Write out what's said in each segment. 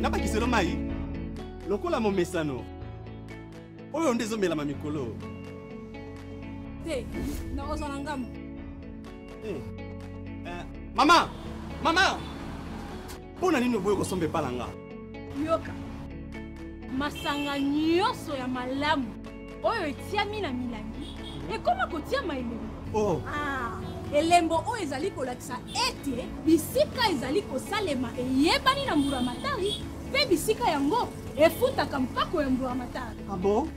Napa kiselo mai. Lokola mo mesano. Oyo ndezo mela mamikolo. Te, na ozana ngamu. Mama! Mama! Pona nini boyo kosombe palanga? Yoka. Masanga nyoso ya malamu. Oyo etiami na milangi. E koma kotia maelemo. Oh. Ah, elembo oyo ezali kolakisa ete bisika ezali kosalema eyebani na mburamatari pe bisika yango efutaka mpako ya mburamatari. Ah bon?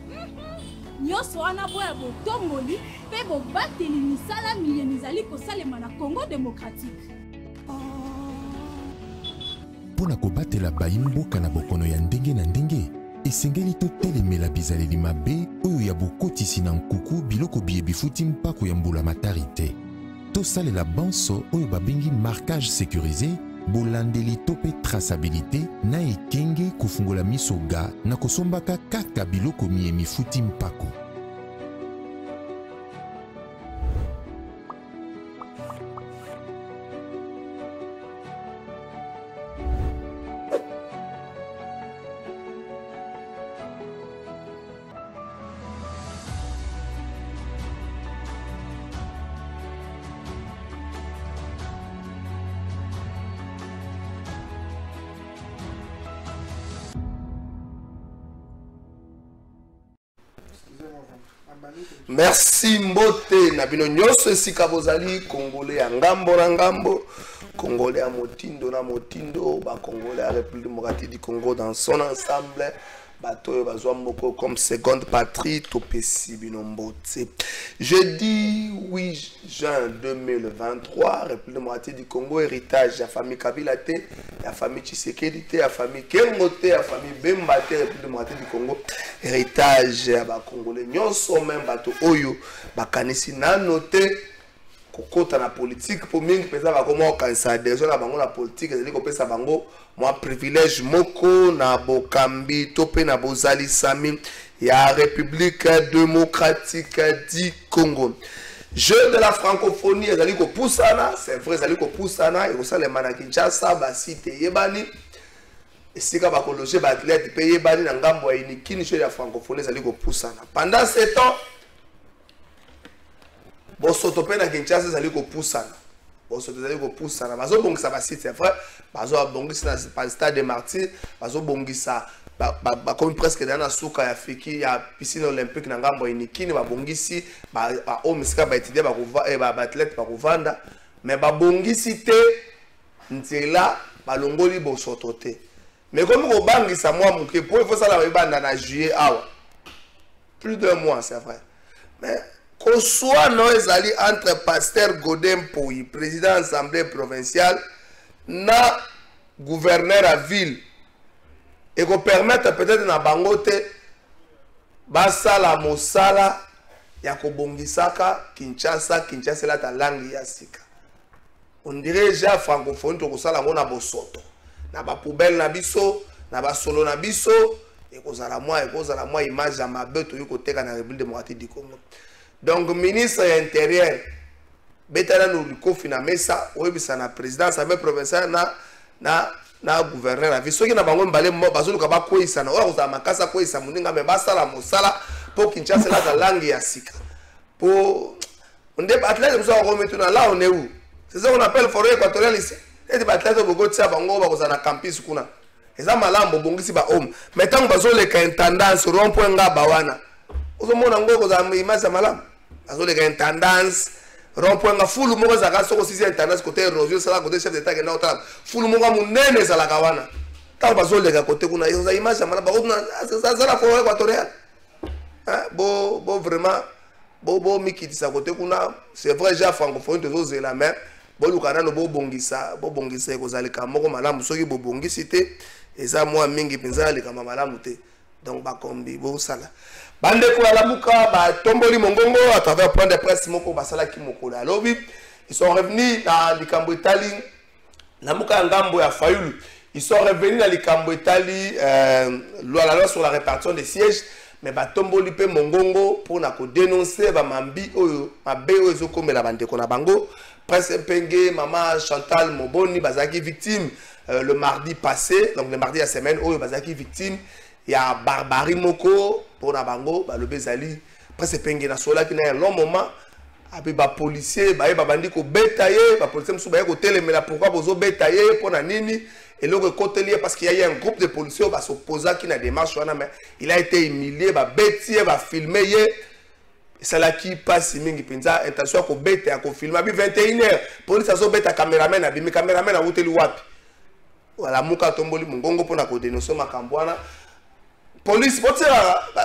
Nyonso wana boya botomboli pe bobateli misala miyeni ezali kosalema na Congo démocratique. Pona kobatela bayimboka na bokono ya ndenge na ndenge, esengeli totelemela bizaleli mabe oyo ya bokotisi na nkuku biloko biye bifuti mpako ya mbulamatari te. Tosalela banso oyo babengi marquage sécurisé, bolandeli to pe traçabilité na ekenge kofungola miso ga na kosombaka kaka biloko miye mifuti mpako. Merci mbote na bino nyonso esika bozali Congolais ya ngambo na ngambo, Congolais ya motindo na motindo, ba Congolais ya République démocratique du Congo dans son ensemble, bato bazwa moko comme seconde patrie topesi bino mbote. Jeudi 8 juin 2023, République démocratique du Congo, héritage ya famille Kabila te, ya famille Tshisekedi te, ya famille Kengo te, ya famille Bemba te, République démocratique du Congo, héritage ya ba Congolais nyonso même bato oyo bakanisi nano te kokota na politique pour mingi pesa ba komo kanisa déjà na bango na politique ezali kopesa bango moi privilège moko na bokambi to pe na bozali sami ya République démocratique du Congo. Jeu de la francophonie ezali kopusana, c'est vrai ezali kopusana, et ça les mana Kinshasa ba site yebani esika ba kologer ba athlète pe yebani na ngambo ya inikini jeu de la francophonie ezali kopusana. Pendant ce temps bosoto pe na Kinshasa ezali kopusana. Bosoto ezali kopusana. Bazo bongisa ba site c'est vrai, bazo bongisa na stade de Martyrs, bazo bongisa ba comme presque dans la souka ya fiki ya piscine olympique na ngambo inikini ba bongisi ba homme sika ba étudier ba athlète ba kovanda, mais ba bongisi te nzela ba longoli bosoto te. Mais comme ko bangisa moi muke pour il faut ça la banda na juillet awa. Plus d'un mois c'est vrai. Mais qu'on soit non ezali entre pasteur Godin Pouy, président de l'Assemblée provinciale, na gouverneur à ville, et qu'on permette peut-être na bangote basala mosala ya kobongisaka Kinshasa la ta langue ya sika. On dirait déjà francophone to kosala mona bosoto. Na ba poubelle na biso, na ba solo na biso, et kozala moi image ya mabe to yokoteka na République démocratique du Congo. Donc, ministre intérieur, betana nous confina mesa, oebisa na président, sa même provincial na gouverneur la vie. Soki na bango mbale mo bazulu ka ba koisa na oza makasa koisa muninga me basala mosala pour Kinshasa la langue ya sika. Pour on est athlète nous on remet tout là on est où? C'est ça qu'on appelle forêt équatoriale ici. Et des athlètes au Bogotia bango ba kozana campus kuna. Eza malambo bongisi ba homme. Metango bazole ka intendance rond-point nga bawana. Ozomona ngo kozama image ya malamu. Azole ka intendance rond-point nga fulu moko zaka soko sisi intendance côté érosion sala côté chef d'état na otala fulu moko munene sala kawana ta bazole ka côté kuna yoza image ya malamu ba ça la forêt équatoriale bo vraiment bo mikitisa côté kuna c'est vrai ja francophone to zela mais bo lukana no bo bongisa ekozalika moko malamu soki bo bongisi te eza moi mingi pinzali kama malamu te donc ba kombi bo sala bande kwa lamuka ba tomboli mongongo à travers point de presse moko basala ki moko la lobby ils sont revenus dans likambo Italie lamuka ngambo ya Fayulu ils sont revenus dans likambo Italie la loi sur la répartition des sièges mais ba tomboli pe mongongo pour na ko dénoncer ba mambi oyo mabe oyo ezokomela bande ko na bango presse penge mama Chantal Moboni bazaki victime le mardi passé, donc le mardi à la semaine, où il victime, il y a barbarie moko pour la bango, le bezali, presque pengue na sola qui n'a un long moment, après les policiers, les bandits qui ont bétaillé, les policiers qui ont téléphone, mais pourquoi ils ont bétaillé pour la nini, et l'autre côté lié parce qu'il y a un groupe de policiers qui s'opposent qui n'a démarche, mais il a été humilié, bétaillé, filmé. C'est là qui passe, mingi pinza, intention ko bête à ko filmer. Abi 21h, police azo bête à caméraman, abi mi caméraman a hôtel wapi. Voilà, muka tomboli mungongo pour na ko dénoncer makambwana. Police, bon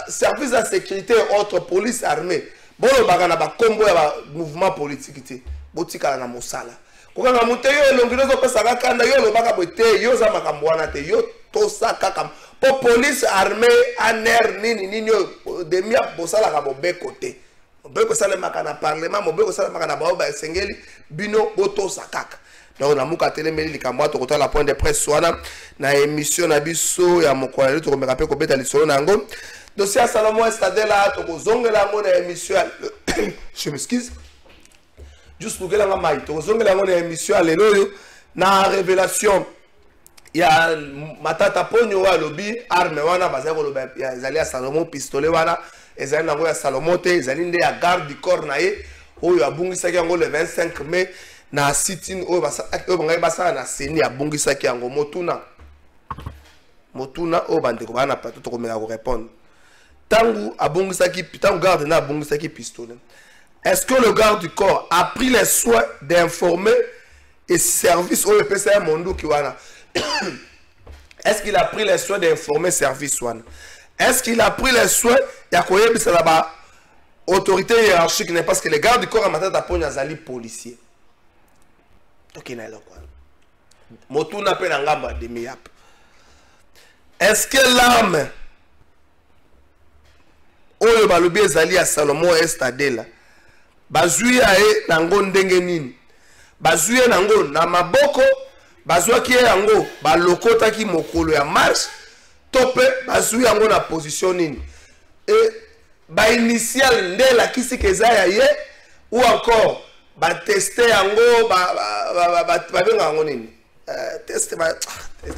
service de sécurité autre police armée. Bon bagana ba combo ya mouvement politique. Botika na mosala. Ko nga monte yo longino zo pesa ka kanda yo lo baka bote yo za makambwana te yo to saka kam. Po police armée aner nini demi a bosala ka bobe côté. Boko sala makana parlement, boko sala makana ba sengeli bino boto sakaka. Donc na muka telemeli likamwa to kota la point de presse swana na émission na biso ya mokwala to komeka pe ko beta lisolo nango. Dossier à Salomon Estadela to ko zongela ngo na émission. Je m'excuse. Juste pour que la mai to zongela ngo na émission lelo na révélation ya matata ponyo wa lobi arme wana bazako lobi ya zali ya Salomon pistolet wana ezali nango ya Salomon te ezali nde ya garde du corps na ye oyo abungisaki yango le 25 mai na sit-in oyo bangai basala na seni abungisaki yango motuna oyo bandeko bana plateau tokomeka ko répondre tangu abungisaki tangu garde na abungisaki pistolet. Est-ce que le garde du corps a pris les soins d'informer et service oyo pesa mondo ki wana? Est-ce qu'il a pris les soins d'informer service one? Est-ce qu'il a pris les soins de la autorité hiérarchique? Parce que les gardes du corps à Matata Pogna Zali policier. Donc il y a Motuna Penangamba de Miap. Est-ce que l'arme Oyo Balobi Zali à Salomon Estadela Bazuya e Nango Ndengenin Bazuya Nango Namaboko Bazouaki yango balokota ki mokolo ya marche tope bazui yango na position nini et ba initial ndela kisi kezaya ye ou encore ba tester yango ba benga yango nini tester ba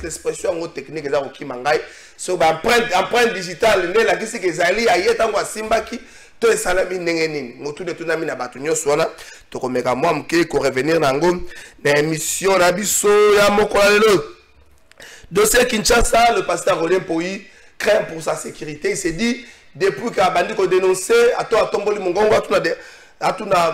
l'expression yango technique za ko kimangai so ba empreinte digitale ndela kisi kezali aye tango asimbaki to esalami ndenge nini motu de tunami na bato nyonso wana tokomeka mwa mke ko revenir nango na émission na biso ya mokola lelo. Dossier Kinshasa, le pasteur Rolien Poyi craint pour sa sécurité. Il s'est dit depuis que bandi ko dénoncer à toi tomboli mongongo à tout na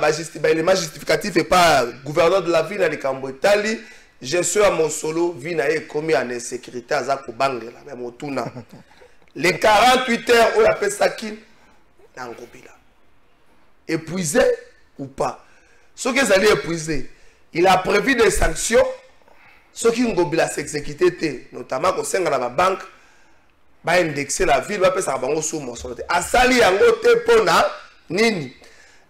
élément justificatif et pas gouverneur de la ville de Kambotali je suis à mon solo vie na commis en insécurité à Zako Bangela même otuna les 48 heures où la pesaki Nangobila. Épuisé ou pas? Ce qu'ils allaient épuiser, il a prévu des sanctions. Ce qui Ngobila s'exécuter, notamment quand c'est dans la banque, va indexer la ville, va faire ça sous mon sol. Asali yangote pona nini.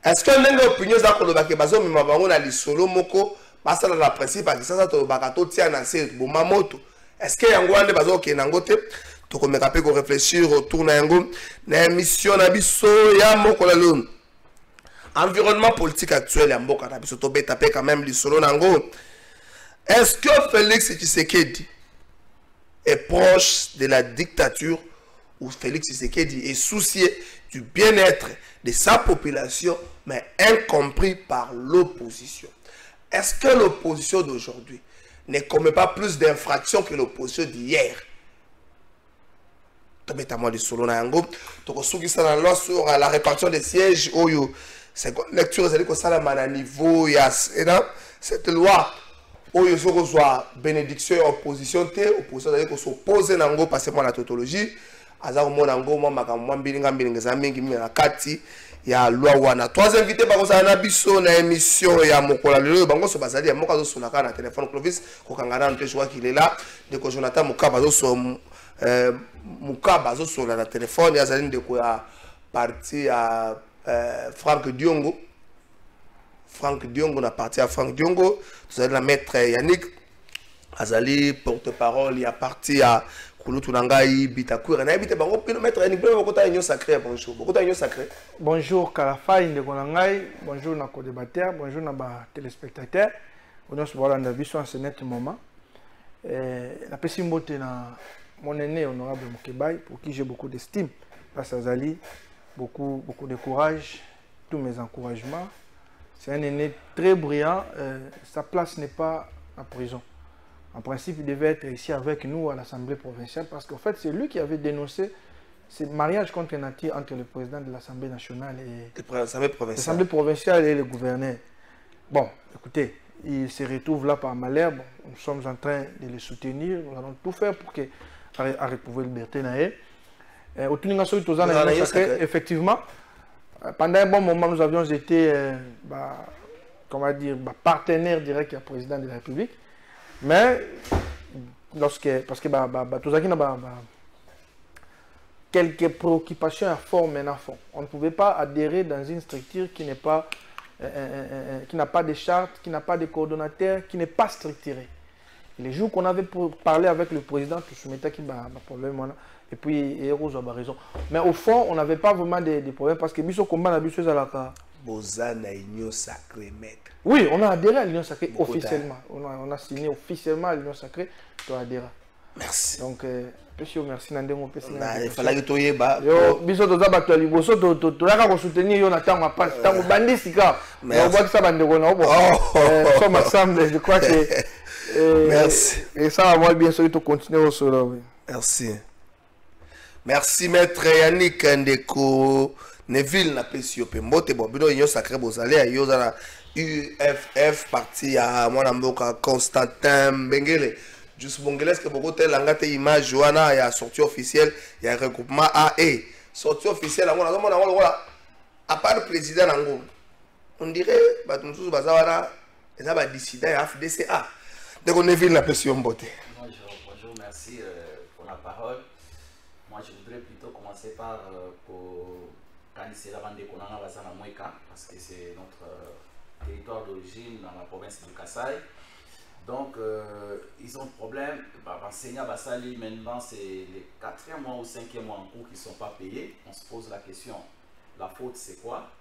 Est-ce que l'un opinion d'akoloba ke bazo mima bango na lisolo moko basala la principe à ça to bakato tia na se bomamoto. Est-ce que yango ande bazo ke nangote? Tokomeka pe ko réfléchir autour na yango na émission na biso ya mokola lelo. Environnement politique actuel ya mboka na biso to beta pe quand même lisolo nango. Est-ce que Félix Tshisekedi est proche de la dictature ou Félix Tshisekedi est soucié du bien-être de sa population mais incompris par l'opposition? Est-ce que l'opposition d'aujourd'hui ne commet pas plus d'infractions que l'opposition d'hier? Sur la répartition des sièges, cette lecture à niveau, cette loi, bénédiction et opposition, opposition s'opposer à la tautologie. Il y a loi wana. Trois invités par na biso na émission ya mokola lelo bango so bazali ya moka zo sonaka na téléphone Clovis ko kangana nte joie qu'il est là de ko Jonathan Mukaba zo so Mukaba zo so na téléphone ya zali ndeko ya parti à Franck Diongo na parti à Franck Diongo vous allez la maître Yannick azali porte-parole ya parti à Bonjour Kalafa, bonjour Nako débatteur, bonjour Naba téléspectateurs. On se voit dans ce moment. La Pessimbote, mon aîné honorable Mokebaï, pour qui j'ai beaucoup d'estime, grâce à Zali, beaucoup de courage, tous mes encouragements. C'est un aîné très brillant. Sa place n'est pas en prison. En principe, il devait être ici avec nous à l'Assemblée provinciale parce qu'en fait, c'est lui qui avait dénoncé ce mariage contre nature entre le président de l'Assemblée nationale et l'Assemblée provinciale et le gouverneur. Bon, écoutez, il se retrouve là par malheur. Bon, nous sommes en train de le soutenir. Nous allons tout faire pour qu'il retrouve la liberté. Effectivement, pendant un bon moment, nous avions été partenaires directs du président de la République. Mais, parce que quelques préoccupations à fond maintenant fond. On ne pouvait pas adhérer dans une structure qui n'est pas, qui n'a pas de charte, qui n'a pas de coordonnateur, qui n'est pas structurée. Les jours qu'on avait parlé avec le président, tout se mettait qui a problème. Et puis, Rose a raison. Mais au fond, on n'avait pas vraiment de problèmes parce que Bisso combat l'habitude à la cas. Bozana Union Sacrée, maître. Oui, on a adhéré à l'Union Sacrée officiellement. On a signé officiellement à l'Union Sacrée. Tu as adhéré. Merci. Donc, merci Nandemo. Il fallait que tu y aies. Yo, biso toza bato liboso to la ka soutenir yo na tango pas tango bandi sika. On voit que ça bande ko na bo. Sommes ensemble, je crois que merci. Et ça va moi bien sûr de continuer au solo. Merci. Merci maître Yannick Ndeko Neville na pesi pe mbote bo bino Union Sacrée bozale ya yo za UFF parti ya mwana mboka Constantin Mbengele. Juste Bongeles que beaucoup de langate image Joana ya sortie officielle il y a regroupement AE sortie officielle à part le président nango on dirait bah nous tous bazawara et ça va décider à FDCA donc on est ville la pression beauté. Bonjour, merci pour la parole. Moi je voudrais plutôt commencer par candidater la bande de Konanga Bazana Mweka parce que c'est notre territoire d'origine dans la province du Kasaï. Donc, ils ont un problème. Enseignant Bassali, maintenant, c'est les 4e mois ou 5e mois en cours qui ne sont pas payés. On se pose la question, la faute c'est quoi?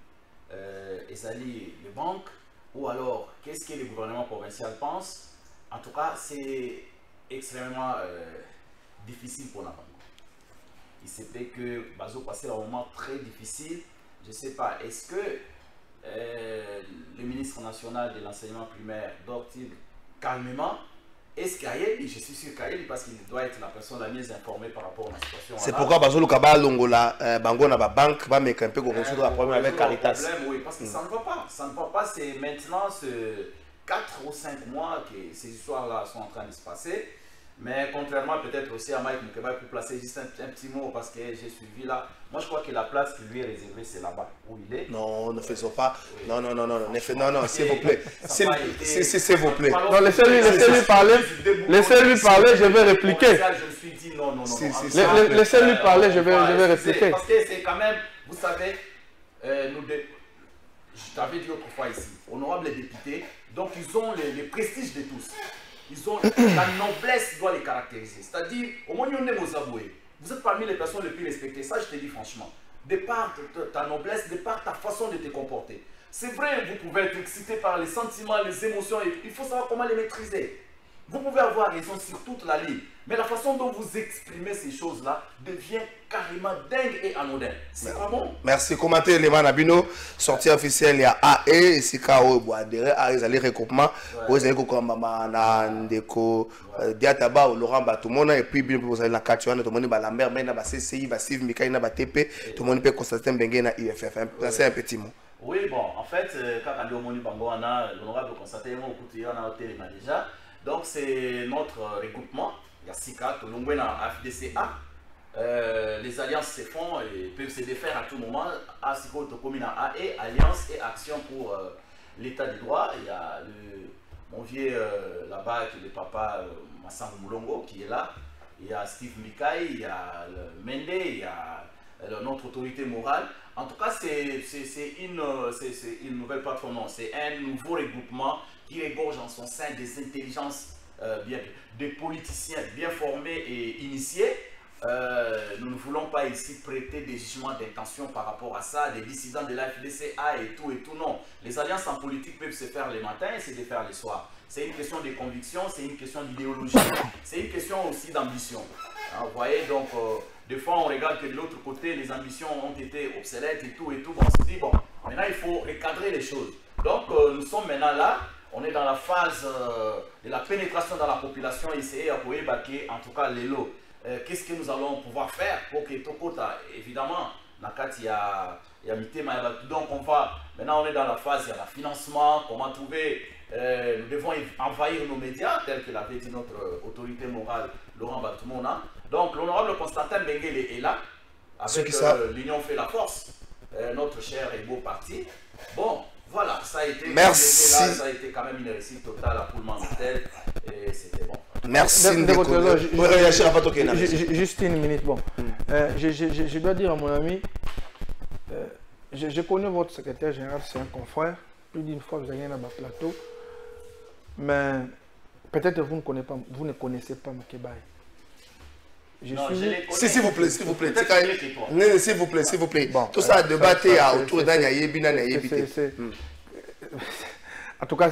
Ezali, les banques, ou alors, qu'est-ce que le gouvernement provincial pense? En tout cas, c'est extrêmement difficile pour la banque. Il se peut que Bazo passait un moment très difficile. Je ne sais pas, est-ce que le ministre national de l'enseignement primaire doit-il calmement, est-ce qu'Aïe, je suis sûr qu'Aïe, parce qu'il doit être la personne la mieux informée par rapport à la situation. C'est pourquoi Bazolo Kaba Longola, Bango na ba banque, va mettre un peu qu'on résoudre le problème avec Caritas. Oui, parce que ça ne va pas. Ça ne va pas, c'est maintenant ce 4 ou 5 mois que ces histoires-là sont en train de se passer. Mais contrairement peut-être aussi à Mike Mukeba, pour placer juste un petit mot, parce que j'ai suivi là, moi je crois que la place qui lui est réservée, c'est là-bas où il est. Non, ne faisons pas. Oui. Non, s'il vous plaît. S'il vous plaît. Non, laissez-lui parler. Laissez-lui parler, je vais répliquer. Je me suis dit non. Laissez-lui parler, je vais répliquer. Parce que c'est quand même, vous savez, je t'avais dit autrefois ici, honorables députés, donc ils ont les prestiges de tous. Ils ont la noblesse doit les caractériser. C'est-à-dire, au moins, vous êtes parmi les personnes les plus respectées. Ça, je te dis franchement. De par ta noblesse, de par ta façon de te comporter. C'est vrai, vous pouvez être excité par les sentiments, les émotions. Il faut savoir comment les maîtriser. Vous pouvez avoir raison sur toute la ligne. Mais la façon dont vous exprimez ces choses-là devient carrément dingue et anodin. C'est pas bon. Merci. Commenter les manabino. Sortie officielle, il y a AE, et c'est KO, ils allaient recoupement. Ils allaient Ndeko, Diataba, Laurent Batumona, et puis vous allez la Katuana, tout le monde, la mère, la CCI, la Siv, Mikaïna, la TP, tout le monde peut constater Bengue na IFF. C'est un petit mot. Oui, bon, en fait, quand on dit au Moni Bango, on a l'honorable constaté, on a noté déjà. Donc c'est notre regroupement, il y a SICA, Tolongwena, FDCA. Les alliances se font et peuvent se défaire à tout moment. ASICO, Tokomina, AE, Alliance et Action pour l'état du droit. Il y a mon vieux là-bas, qui est le papa Massango Moulongo qui est là. Il y a Steve Mikai, il y a Mende, il y a notre autorité morale. En tout cas, c'est une nouvelle plateforme, c'est un nouveau regroupement qui regorge en son sein des intelligences, des politiciens bien formés et initiés. nous ne voulons pas ici prêter des jugements d'intention par rapport à ça, des dissidents de la FDCA et tout, non. Les alliances en politique peuvent se faire les matins et se défaire les soirs. C'est une question de conviction, c'est une question d'idéologie, c'est une question aussi d'ambition. Hein, vous voyez, donc, des fois on regarde que de l'autre côté, les ambitions ont été obsolètes et tout, bon, on se dit, bon, maintenant il faut recadrer les choses. Donc, nous sommes maintenant là, on est dans la phase de la pénétration dans la population, essayer à baquer, en tout cas les lots. Qu'est-ce que nous allons pouvoir faire pour que Tokota, évidemment, Nakati, il y a Mitema, donc on va, maintenant on est dans la phase, il y a le financement, comment trouver, nous devons envahir nos médias, tel que l'avait dit notre autorité morale, Laurent Batoumona. Donc l'honorable Constantin Benguele est là, avec l'Union fait la force, notre cher et beau parti. Bon, voilà, ça a été, merci. Là, ça a été quand même une réussite totale à Pullman Hotel, et c'était bon. Merci. Juste une minute. Bon, je dois dire à mon ami, je connais votre secrétaire général, c'est un confrère. Plus d'une fois, vous avez un plateau. Mais peut-être vous ne connaissez pas Mokebaï. S'il vous plaît, s'il vous plaît. S'il vous plaît, s'il vous plaît. Bon, tout ça, débattre autour d'un en tout cas,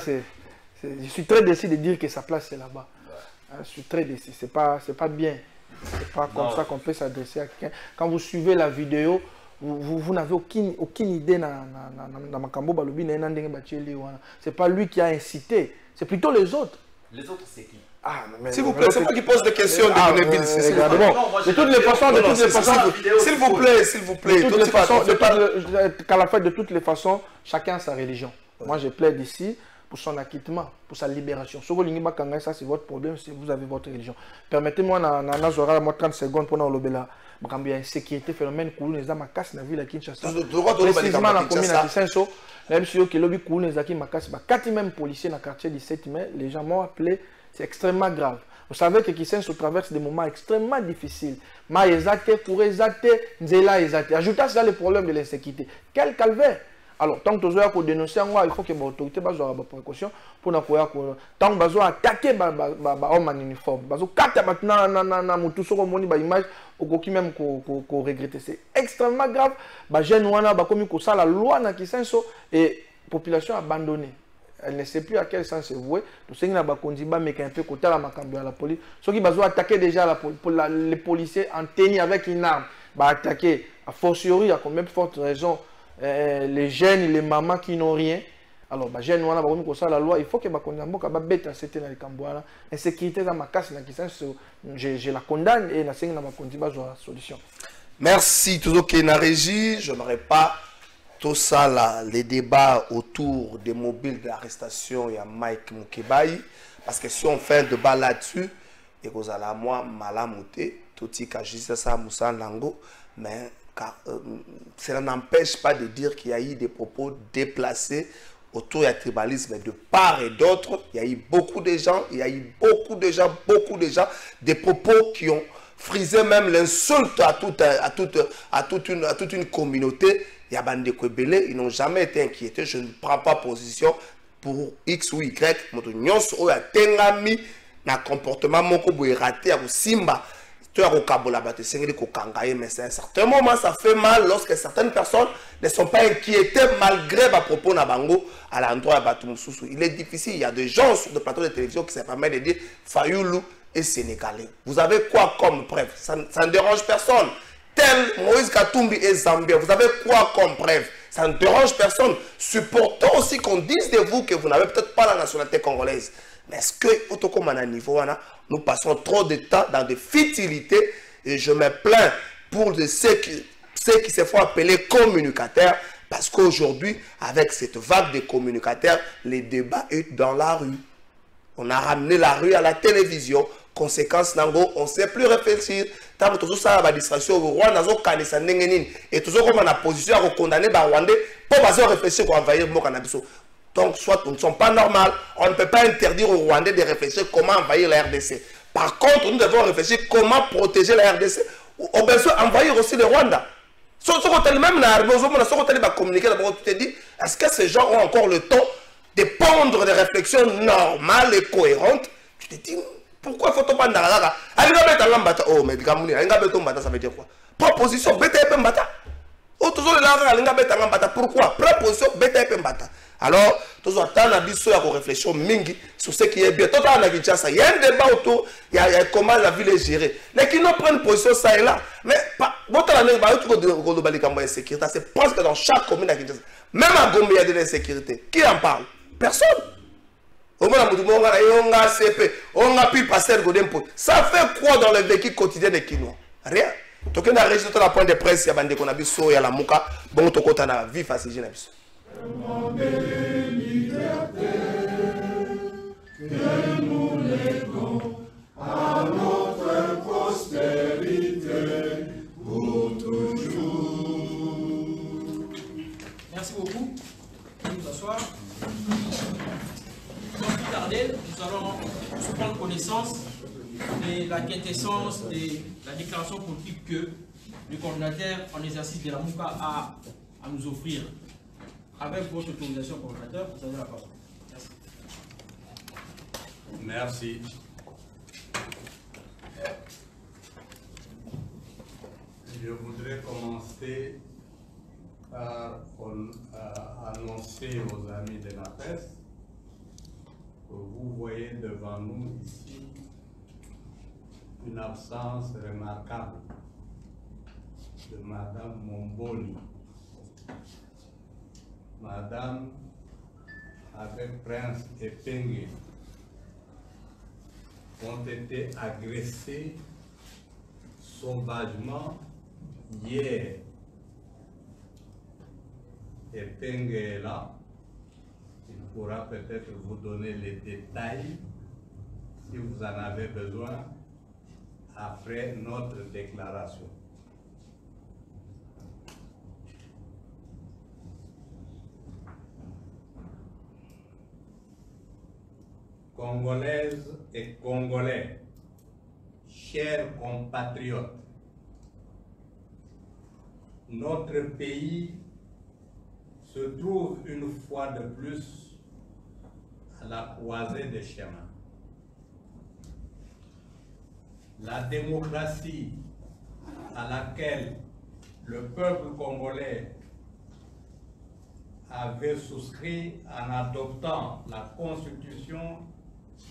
je suis très décidé de dire que sa place est là-bas. Je suis très décidé. C'est pas bien. C'est pas comme ça qu'on peut s'adresser à quelqu'un. Quand vous suivez la vidéo, vous n'avez aucune idée dans Makambo Balobi. C'est pas lui qui a incité. C'est plutôt les autres. Les autres, c'est qui? S'il vous plaît, c'est moi qui pose des questions de toutes les façons, s'il vous plaît, s'il vous plaît. Qu'à la fin, de toutes les façons, chacun a sa religion. Moi, je plaide ici pour son acquittement, pour sa libération. Ça, c'est votre problème si vous avez votre religion. Permettez-moi, dans 30 secondes, pour nous le il y a une sécurité phénomène qui est dans la ville à Kinshasa. Précisément dans la commune de Kinshasa, même si il y a 4 même policiers dans le quartier 17 mai, les gens m'ont appelé, c'est extrêmement grave. Vous savez que Kinshasa traverse des moments extrêmement difficiles. Ajoutez à ça le problème de l'insécurité. Quel calvaire! Alors, tant que vous avez dénoncé, il faut que l'autorité ait des précautions pour ne pas tant que vous avez attaqué les hommes en uniforme. Vous avez image même qu'on regrette. C'est extrêmement grave. Les jeunes ont la loi et la population abandonnée. Elle ne sait plus à quel sens se vouer. Tout ce qui est un peu côté la police. Ceux qui ont attaqué déjà les policiers en tenue avec une arme, attaquer a fortiori, à combien de fortes raisons. Les jeunes et les mamans qui n'ont rien. Alors, les jeunes, la loi, il faut que les gens c'était dans les Cambouana. L'insécurité dans ma casse, je la condamne et la solution. Merci, toujours qui est dans la régie. Je n'aimerais pas tout ça, là, les débats autour des mobiles d'arrestation, il y a Mike Mokebaï. Parce que si on fait un débat là-dessus, et que vous allez à moi, malamoté, tout ce qui ça, Moussa Lango, mais. Car cela n'empêche pas de dire qu'il y a eu des propos déplacés autour du tribalisme de part et d'autre. Il y a eu beaucoup de gens, des propos qui ont frisé même l'insulte à toute une communauté. Il y a Bande Kwebele, ils n'ont jamais été inquiétés. Je ne prends pas position pour X ou Y. Nous avons un comportement raté à Simba. Mais c'est à un certain moment, ça fait mal lorsque certaines personnes ne sont pas inquiétées malgré ma propos Nabango à l'endroit de Batumoussou. Il est difficile, il y a des gens sur le plateau de télévision qui se permettent de dire Fayoulou est sénégalais. Vous avez quoi comme preuve? Ça ne dérange personne. Tel Moïse Katumbi est zambien. Vous avez quoi comme preuve? Ça ne dérange personne. Supportons aussi qu'on dise de vous que vous n'avez peut-être pas la nationalité congolaise. Mais est-ce que, au niveau, nous passons trop de temps dans des futilités et je me plains pour ceux qui se font appeler communicateurs parce qu'aujourd'hui, avec cette vague de communicateurs, les débats sont dans la rue. On a ramené la rue à la télévision. Conséquence, on ne sait plus réfléchir. Tant que tout ça, la distraction, le Rwanda, et toujours comme on a position à condamner les Rwandais pour réfléchir pour envahir le cannabis. Donc, soit nous ne sommes pas normaux, on ne peut pas interdire aux Rwandais de réfléchir comment envahir la RDC. Par contre, nous devons réfléchir comment protéger la RDC. Au besoin envahir aussi le Rwanda. Si on est même communiquer, d'abord, tu te dis, est-ce que ces gens ont encore le temps de pondre des réflexions normales et cohérentes? Tu te dis, Pourquoi faut-on pas ndaka? Alinga beta ngambata. Oh, mais kamuni, alinga beta ngambata ça veut dire quoi? Proposition beta epe mbata. Oh, toujours le langa alinga beta ngambata. Pourquoi? Proposition beta epe mbata. Alors, toujours attendre à biso ya ko réfléchir mingi sur ce qui est bien. Tout à Kinshasa, il y a un débat autour, il y a comment la ville est gérée. Les qui n'ont pas une position ça et là, mais pas votre année ba tu ko balika mo sécurité, c'est presque dans chaque commune à Kinshasa. Même à Gombe il y a de l'insécurité. Qui en parle? Personne. Au moins, on a CP, on a pu passer le Godempo. Ça fait quoi dans le vécu quotidien des Kinois? Rien. Donc, on a réussi à la point de presse, il y a des qu'on a vu sur la Mouka, bon, on a vu facile. À notre postérité pour toujours. Merci beaucoup. Nous asseoir. Sans plus tarder, nous allons prendre connaissance de la quintessence de la déclaration politique que le coordinateur en exercice de la Mouka a à nous offrir. Avec votre autorisation, coordinateur, vous avez la parole. Merci. Je voudrais commencer par annoncer aux amis de la presse que vous voyez devant nous ici une absence remarquable de Madame Momboli. Madame, avec Prince Epenge, ont été agressés sauvagement hier. Epenge est là. Il pourra peut-être vous donner les détails si vous en avez besoin après notre déclaration. Congolaises et Congolais, chers compatriotes, notre pays se trouve une fois de plus à la croisée des chemins. La démocratie à laquelle le peuple congolais avait souscrit en adoptant la constitution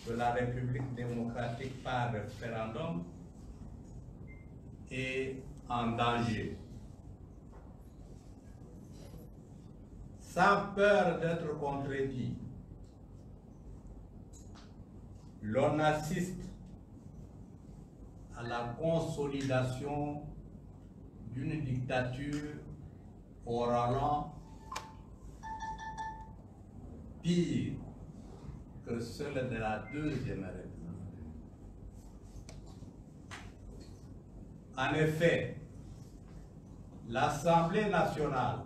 de la République démocratique par référendum est en danger. Sans peur d'être contredit, l'on assiste à la consolidation d'une dictature au ralent pire que celle de la Deuxième République. En effet, l'Assemblée nationale,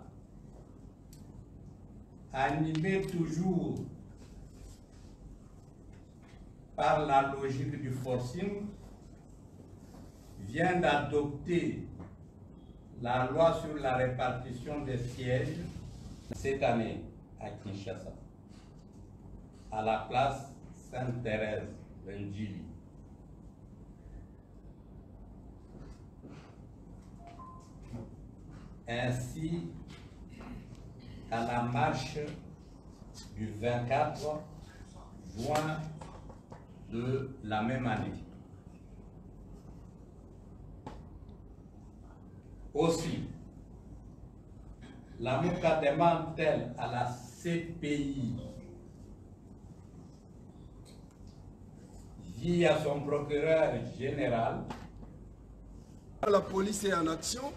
animée toujours par la logique du forcing, vient d'adopter la loi sur la répartition des sièges cette année à Kinshasa, à la place Sainte-Thérèse Benjili. Ainsi, à la marche du 24 juin de la même année. Aussi, la Mouka demande-t-elle à la CPI, via son procureur général, la police est en action,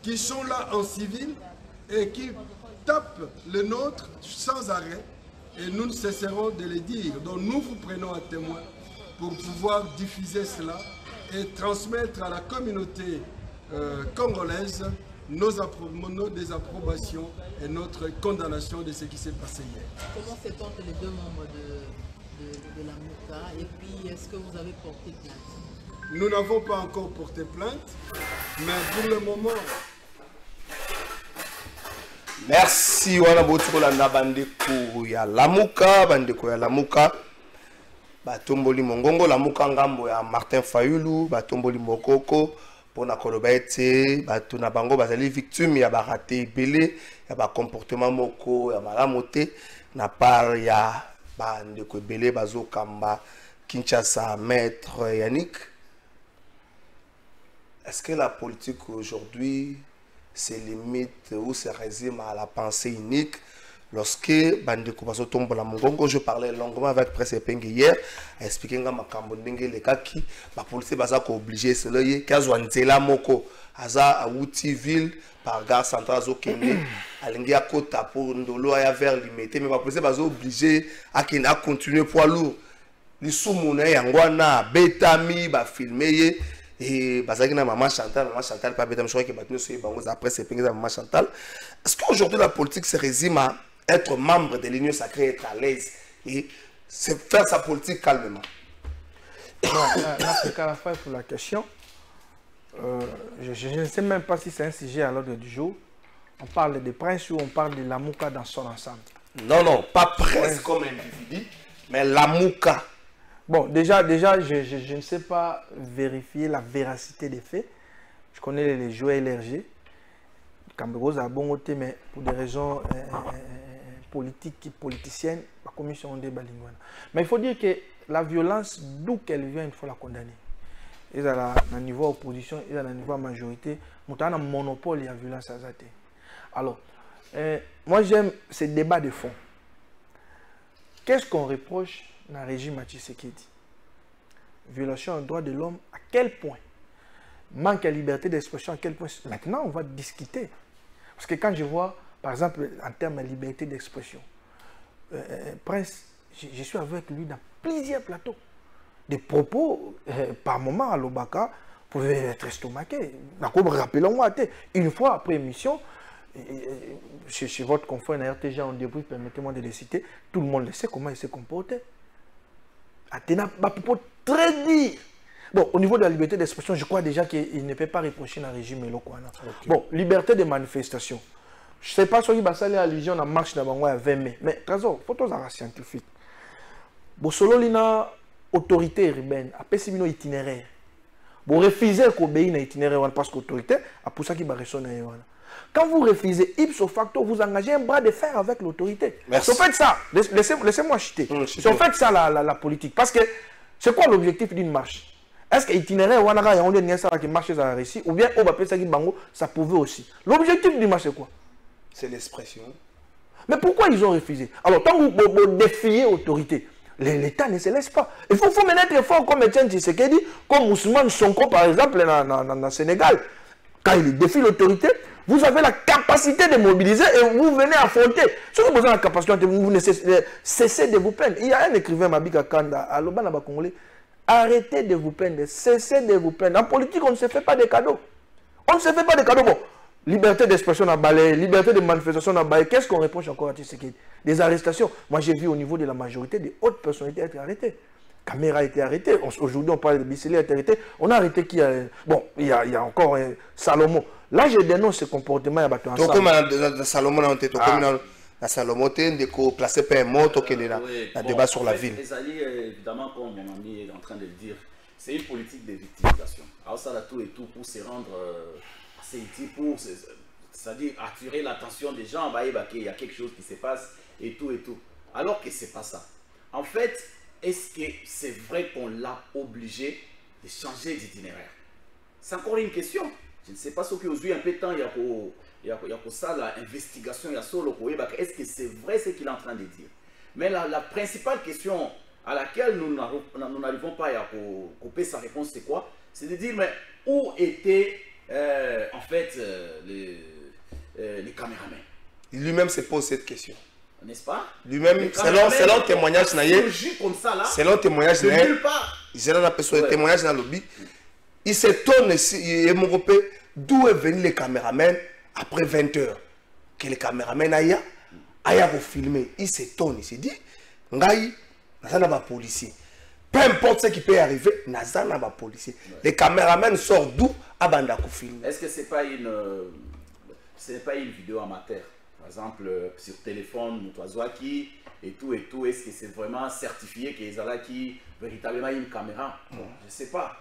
qui sont là en civil et qui tapent le nôtre sans arrêt, et nous ne cesserons de le dire. Donc nous vous prenons à témoin pour pouvoir diffuser cela et transmettre à la communauté congolaise nos désapprobations et notre condamnation de ce qui s'est passé hier. Comment se portent les deux membres de la Mouka, et puis est-ce que vous avez porté plainte? Nous n'avons pas encore porté plainte, mais pour le moment... Merci wana botiko la bandeko ya Lamuka, bandeko ya Lamuka. batomboli mongongo la mukangambo ya Martin Fayulu batomboli mokoko pona koloba ete bato na bango bazali victime ya baraté belé ya ba comportement moko ya malamu te na part ya bandeko belé bazokamba Kinshasa. Maître Yannick, est-ce que la politique aujourd'hui se limite ou se résume à la pensée unique? Lorsque bandeko bazotombo la mongongo, je parlais longuement avec Presse Epenge hier, expliquant ma kambondenge les kaki, la police baza ko obligé cela y kazwa nzela moko aza a Outiville par gare centrale zo kende alingi a kota pour ndolo ya vers limité, mais la police baza obligé à continuer poids lourd. Li soumona yangwana betami ba filmer et bazaki na maman Chantal pas betami, je crois que maintenant c'est bango après c'est Epenge maman Chantal. Est-ce qu'aujourd'hui la politique se résume à être membre de l'Union sacrée, être à l'aise et faire sa politique calmement? Non, c'est qu'à la fin pour la question. Je ne sais même pas si c'est un sujet à l'ordre du jour. On parle des princes ou on parle de la Mouka dans son ensemble? Non, non, pas prince comme individu, mais la Mouka. Bon, déjà je ne sais pas vérifier la véracité des faits. Je connais les jouets LRG. Cambérose a bon côté, mais pour des raisons politiques, politiciennes, la commission de Balingouana. Mais il faut dire que la violence, d'où qu'elle vient, il faut la condamner. Ils ont un niveau opposition, ils ont un niveau majorité. Nous avons un monopole de la violence à Zate. Alors, moi j'aime ces débats de fond. Qu'est-ce qu'on reproche dans le régime Tshisekedi? Violation des droits de l'homme, à quel point? Manque de liberté d'expression, à quel point? Maintenant, on va discuter. Parce que quand je vois, par exemple, en termes de liberté d'expression, Prince, je suis avec lui dans plusieurs plateaux. Des propos, par moment, à l'Obaka, pouvaient être estomaqués. Rappelons-moi, une fois après émission, chez votre confrère na RTG en début, permettez-moi de les citer, tout le monde le sait comment il s'est comporté. Athéna, très dire. Bon, au niveau de la liberté d'expression, je crois déjà qu'il ne peut pas reprocher un régime Elokwana. Okay. Bon, liberté de manifestation. Je ne sais pas si il va aller à l'allusion dans la marche de Bangoua à 20 mai. Mais, trésor, photos scientifiques. Bon, solo l'ina autorité urbaine, après c'est un itinéraire. Vous refusez qu'obéir à l'itinéraire parce que l'autorité a pour ça qu'il va ressonner. Quand vous refusez, ipso facto, vous engagez un bras de fer avec l'autorité. Si vous faites ça, laissez-moi chuter. Si vous faites ça, la politique, parce que c'est quoi l'objectif d'une marche? Est-ce que l'itinéraire qui marche à réussi ou bien ça pouvait aussi? L'objectif d'une marche c'est quoi? C'est l'expression. Mais pourquoi ils ont refusé? Alors, tant que vous défiez l'autorité, l'État ne se laisse pas. Il faut mener très fort comme Etienne Tshisekedi, comme Ousmane Sonko par exemple dans le Sénégal. Quand il défie l'autorité, vous avez la capacité de mobiliser et vous venez affronter. Si vous avez la capacité, vous ne cessez de vous plaindre. Il y a un écrivain, Mabika Kanda, à l'Obana Congolais. Arrêtez de vous plaindre, cessez de vous plaindre. En politique, on ne se fait pas de cadeaux. On ne se fait pas de cadeaux. Bon, liberté d'expression à balai, liberté de manifestation à balai. Qu'est-ce qu'on reproche encore à Tshisekedi? Des arrestations. Moi, j'ai vu au niveau de la majorité des hautes personnalités être arrêtées. Caméra a été arrêté. Aujourd'hui, on parle de Bisseli a été arrêté. On a arrêté qui a... Bon, il y a encore Salomon. Là, je dénonce ce comportement. Il y a Salomon, la Salomon, on placé par un mot, un débat sur la ville. Évidemment, comme mon ami est en train de le dire, c'est une politique de victimisation. Alors ça, là, tout et tout pour se rendre assez utile, pour, c'est-à-dire attirer l'attention des gens, qu'il y a quelque chose qui se passe et tout et tout. Alors que ce n'est pas ça. En fait, est-ce que c'est vrai qu'on l'a obligé de changer d'itinéraire? C'est encore une question. Je ne sais pas ce que vous avez un peu de temps, il y a ça, l'investigation, il y a solo. Est-ce que c'est vrai ce qu'il est en train de dire? Mais la principale question à laquelle nous n'arrivons pas à couper sa réponse, c'est quoi? C'est de dire, mais où étaient en fait les caméramans? Lui-même se pose cette question. N'est-ce pas? Lui-même, selon témoignage, selon témoignage, dans le lobby, il s'étonne d'où est venu les caméramans après 20 h. Que les caméramans aillent filmer. Il s'étonne, il se dit, Ngaï, n'a pas policier. Peu importe ce qui peut arriver, n'a pas policier. Les caméramans sortent d'où à Bandako filmer. Est-ce que ce n'est pas une vidéo amateur? exemple, sur téléphone, qui et tout, est-ce que c'est vraiment certifié qu'ils ont qui véritablement une caméra? Bon, je sais pas.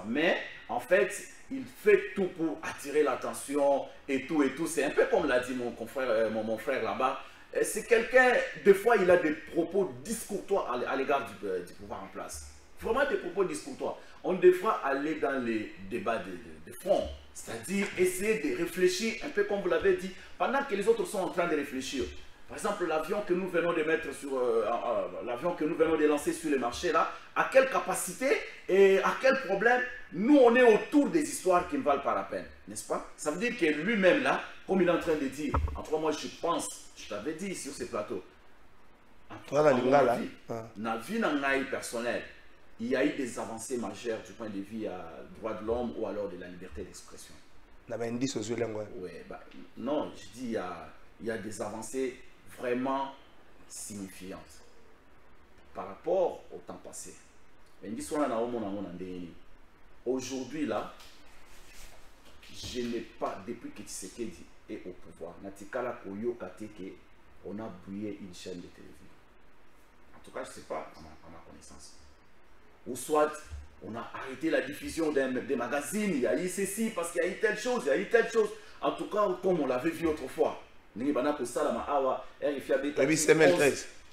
Mais en fait, il fait tout pour attirer l'attention et tout. C'est un peu comme l'a dit mon confrère, mon frère là-bas. C'est quelqu'un, des fois, il a des propos discourtois à l'égard du pouvoir en place. Vraiment des propos discourtois. On devra aller dans les débats de fond, c'est-à-dire essayer de réfléchir, un peu comme vous l'avez dit, pendant que les autres sont en train de réfléchir. Par exemple, l'avion que nous venons de mettre sur l'avion que nous venons de lancer sur le marché là, à quelle capacité et à quel problème nous on est autour des histoires qui ne valent pas la peine, n'est-ce pas? Ça veut dire que lui-même là, comme il est en train de dire, en tout cas moi je pense, je t'avais dit sur ce plateau, dans la vie personnelle, il y a eu des avancées majeures du point de vue à droit de l'homme ou alors de la liberté d'expression. Oui, non, je dis il y a des avancées vraiment signifiantes par rapport au temps passé. Aujourd'hui là, je n'ai pas, depuis que Tshisekedi est au pouvoir, on a brûlé une chaîne de télévision. En tout cas, je ne sais pas, à ma connaissance. Ou soit, on a arrêté la diffusion des magazines, il y a eu ceci, parce qu'il y a eu telle chose, il y a eu telle chose. En tout cas, comme on l'avait vu autrefois.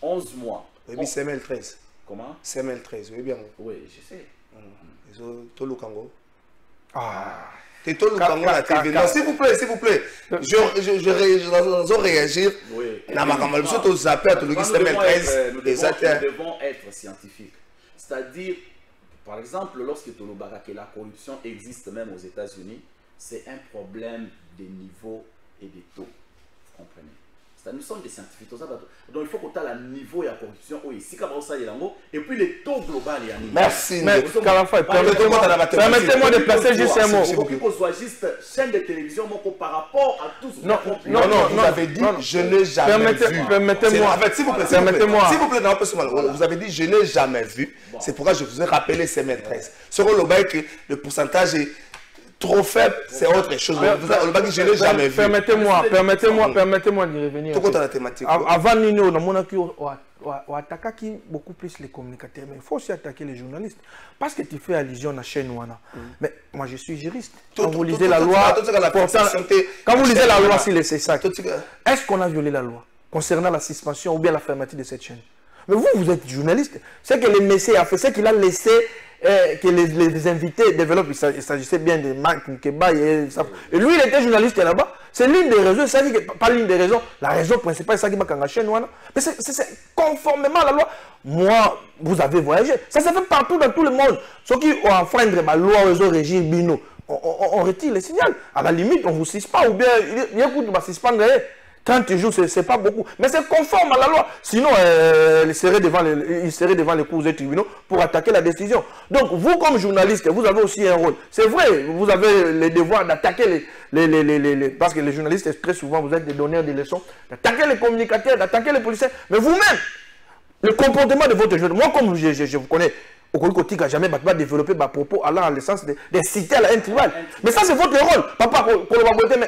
11 mois. Oui, CML 13. Comment? CML 13, oui bien. Oui, je sais. Ah. T'es tout le Congo la TV. Non, s'il vous plaît. Je réagir. Oui. Nous devons être scientifiques. C'est-à-dire, par exemple, lorsque Tolobara, que la corruption existe même aux États-Unis, c'est un problème de niveau et de taux. Vous comprenez? Nous sommes des scientifiques. Donc il faut qu'on ait le niveau de la corruption et puis les taux global. Merci. Permettez-moi de placer juste un mot. Il faut qu'on soit juste chaîne de télévision par rapport à tout ce non, vous avez dit je n'ai jamais vu. Permettez-moi. En fait, s'il vous plaît, vous avez dit je n'ai jamais vu. C'est pourquoi je vous ai rappelé CML 13. Sur le pourcentage est trop faible, c'est autre chose. Je n'ai jamais vu. Permettez-moi d'y revenir. Tout compte à la thématique. Avant Nino, on a attaqué beaucoup plus les communicateurs, mais il faut aussi attaquer les journalistes. Parce que tu fais allusion à la chaîne Wana. Mais moi je suis juriste. Quand vous lisez la loi, sur les CESAC, est-ce qu'on a violé la loi concernant la suspension ou bien la fermeture de cette chaîne? Mais vous êtes journaliste. C'est que le Messie a fait, c'est qu'il a laissé que les invités développent. Il s'agissait bien de Marc Nkeba et lui, il était journaliste là-bas. C'est l'une des raisons, pas l'une des raisons, la raison principale, c'est ça qui m'a engagé. Mais c'est conformément à la loi. Moi, vous avez voyagé. Ça se fait partout dans tout le monde. Ceux qui ont enfreindre la loi aux régimes Bino, on retire les signaux. À la limite, on ne vous suspend ou bien il y a beaucoup de suspendre. 30 jours, ce n'est pas beaucoup. Mais c'est conforme à la loi. Sinon, il serait devant les cours et tribunaux pour attaquer la décision. Donc, vous, comme journaliste, vous avez aussi un rôle. C'est vrai, vous avez le devoir d'attaquer parce que les journalistes, très souvent, vous êtes des donneurs de leçons, d'attaquer les communicateurs, d'attaquer les policiers. Mais vous-même, le comportement de votre journaliste, moi, comme je vous connais, Okolikoti n'a jamais développé des propos allant à l'essence d'inciter à un tribunal. Mais ça, c'est votre rôle. Papa,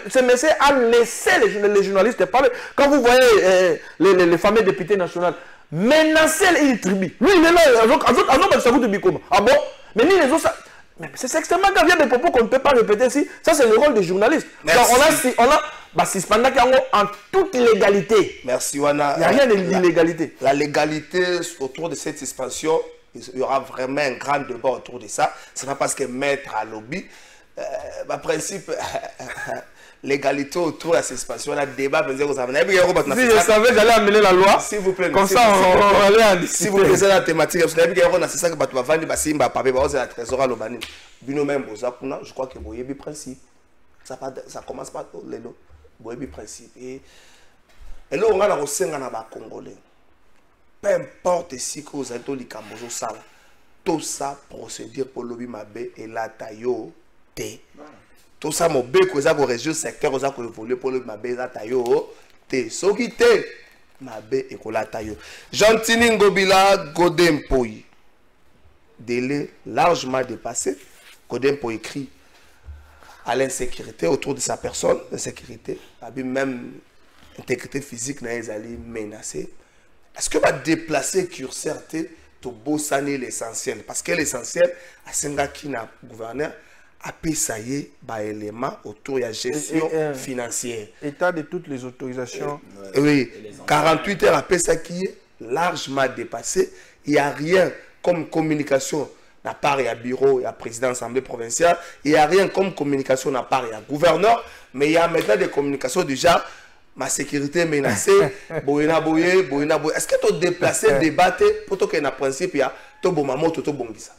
ce monsieur a laissé les journalistes parler. Quand vous voyez les fameux députés nationaux menacer une tribu, lui, il est là. Ah bon? Mais ni les autres. C'est extrêmement grave. Il y a des propos qu'on ne peut pas répéter ici. Ça, c'est le rôle des journalistes. On a suspendant en toute légalité. Merci, Wana. Il n'y a rien d'illégalité. La légalité autour de cette suspension, il y aura vraiment un grand débat autour de ça. Ce n'est pas parce que maître à lobby, principe, l'égalité autour de la suspension, on a débat. Si je savais, j'allais amener la loi. S'il vous plaît. Comme ça, on allait en discuter. Si vous plaisez la thématique, c'est ça que tu vas vendre, c'est la trésor à l'Obani. Je crois que vous avez le principe. Ça commence par les deux. Vous avez le principe. Et là, on a la recette dans les Congolais. Peu importe si vous êtes au Likambozo Sala, tout ça procédure pour lobby mabé et la taille té. Tout ça mon bé que ça ko région secteur ça ko évoluer pour lobby mabé la taille té. So qui té mabé et ko la taille. Jantini Ngobila Godempoy. Délai largement dépassé. Godempoy écrit à l'insécurité autour de sa personne, l'insécurité, même intégrité physique na ezali menacée. Est-ce que va déplacer curseur to bosani l'essentiel parce que l'essentiel a sengaki na gouverneur a payé ba élément autour de la gestion financière. État de toutes les autorisations. Oui, 48 heures après ça qui est largement dépassé. Il n'y a rien comme communication n'a part il y a bureau, il y a président de l'Assemblée provinciale, il n'y a rien comme communication n'a part il y a gouverneur, mais il y a maintenant des communications déjà. Ma sécurité menacée, boyena boye. Est-ce que tu as déplacé, débattu pour que tu principe, il y a tout bon maman, tout bon ça.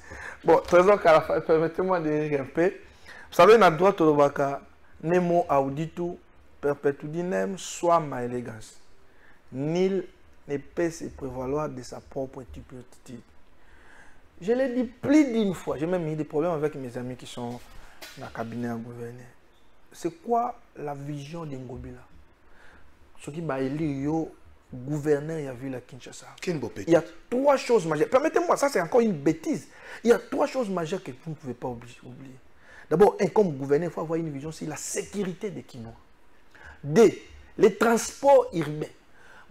Bon, trésor Kalafa, permettez-moi de dire un peu. Vous savez, dans le droit de l'Obaka, Nemo auditu perpétuinem soit ma élégance. Nul ne peut se prévaloir de sa propre stupidité. Je l'ai dit plus d'une fois. J'ai même eu des problèmes avec mes amis qui sont dans le cabinet à gouverner. C'est quoi la vision d'Ngobila? Ce qui va élire le gouverneur il y a vu la Kinshasa. Il y a trois choses majeures. Permettez-moi, ça c'est encore une bêtise. Il y a trois choses majeures que vous ne pouvez pas oublier. D'abord, comme gouverneur, il faut avoir une vision sur la sécurité des Kinois. Deux, les transports urbains.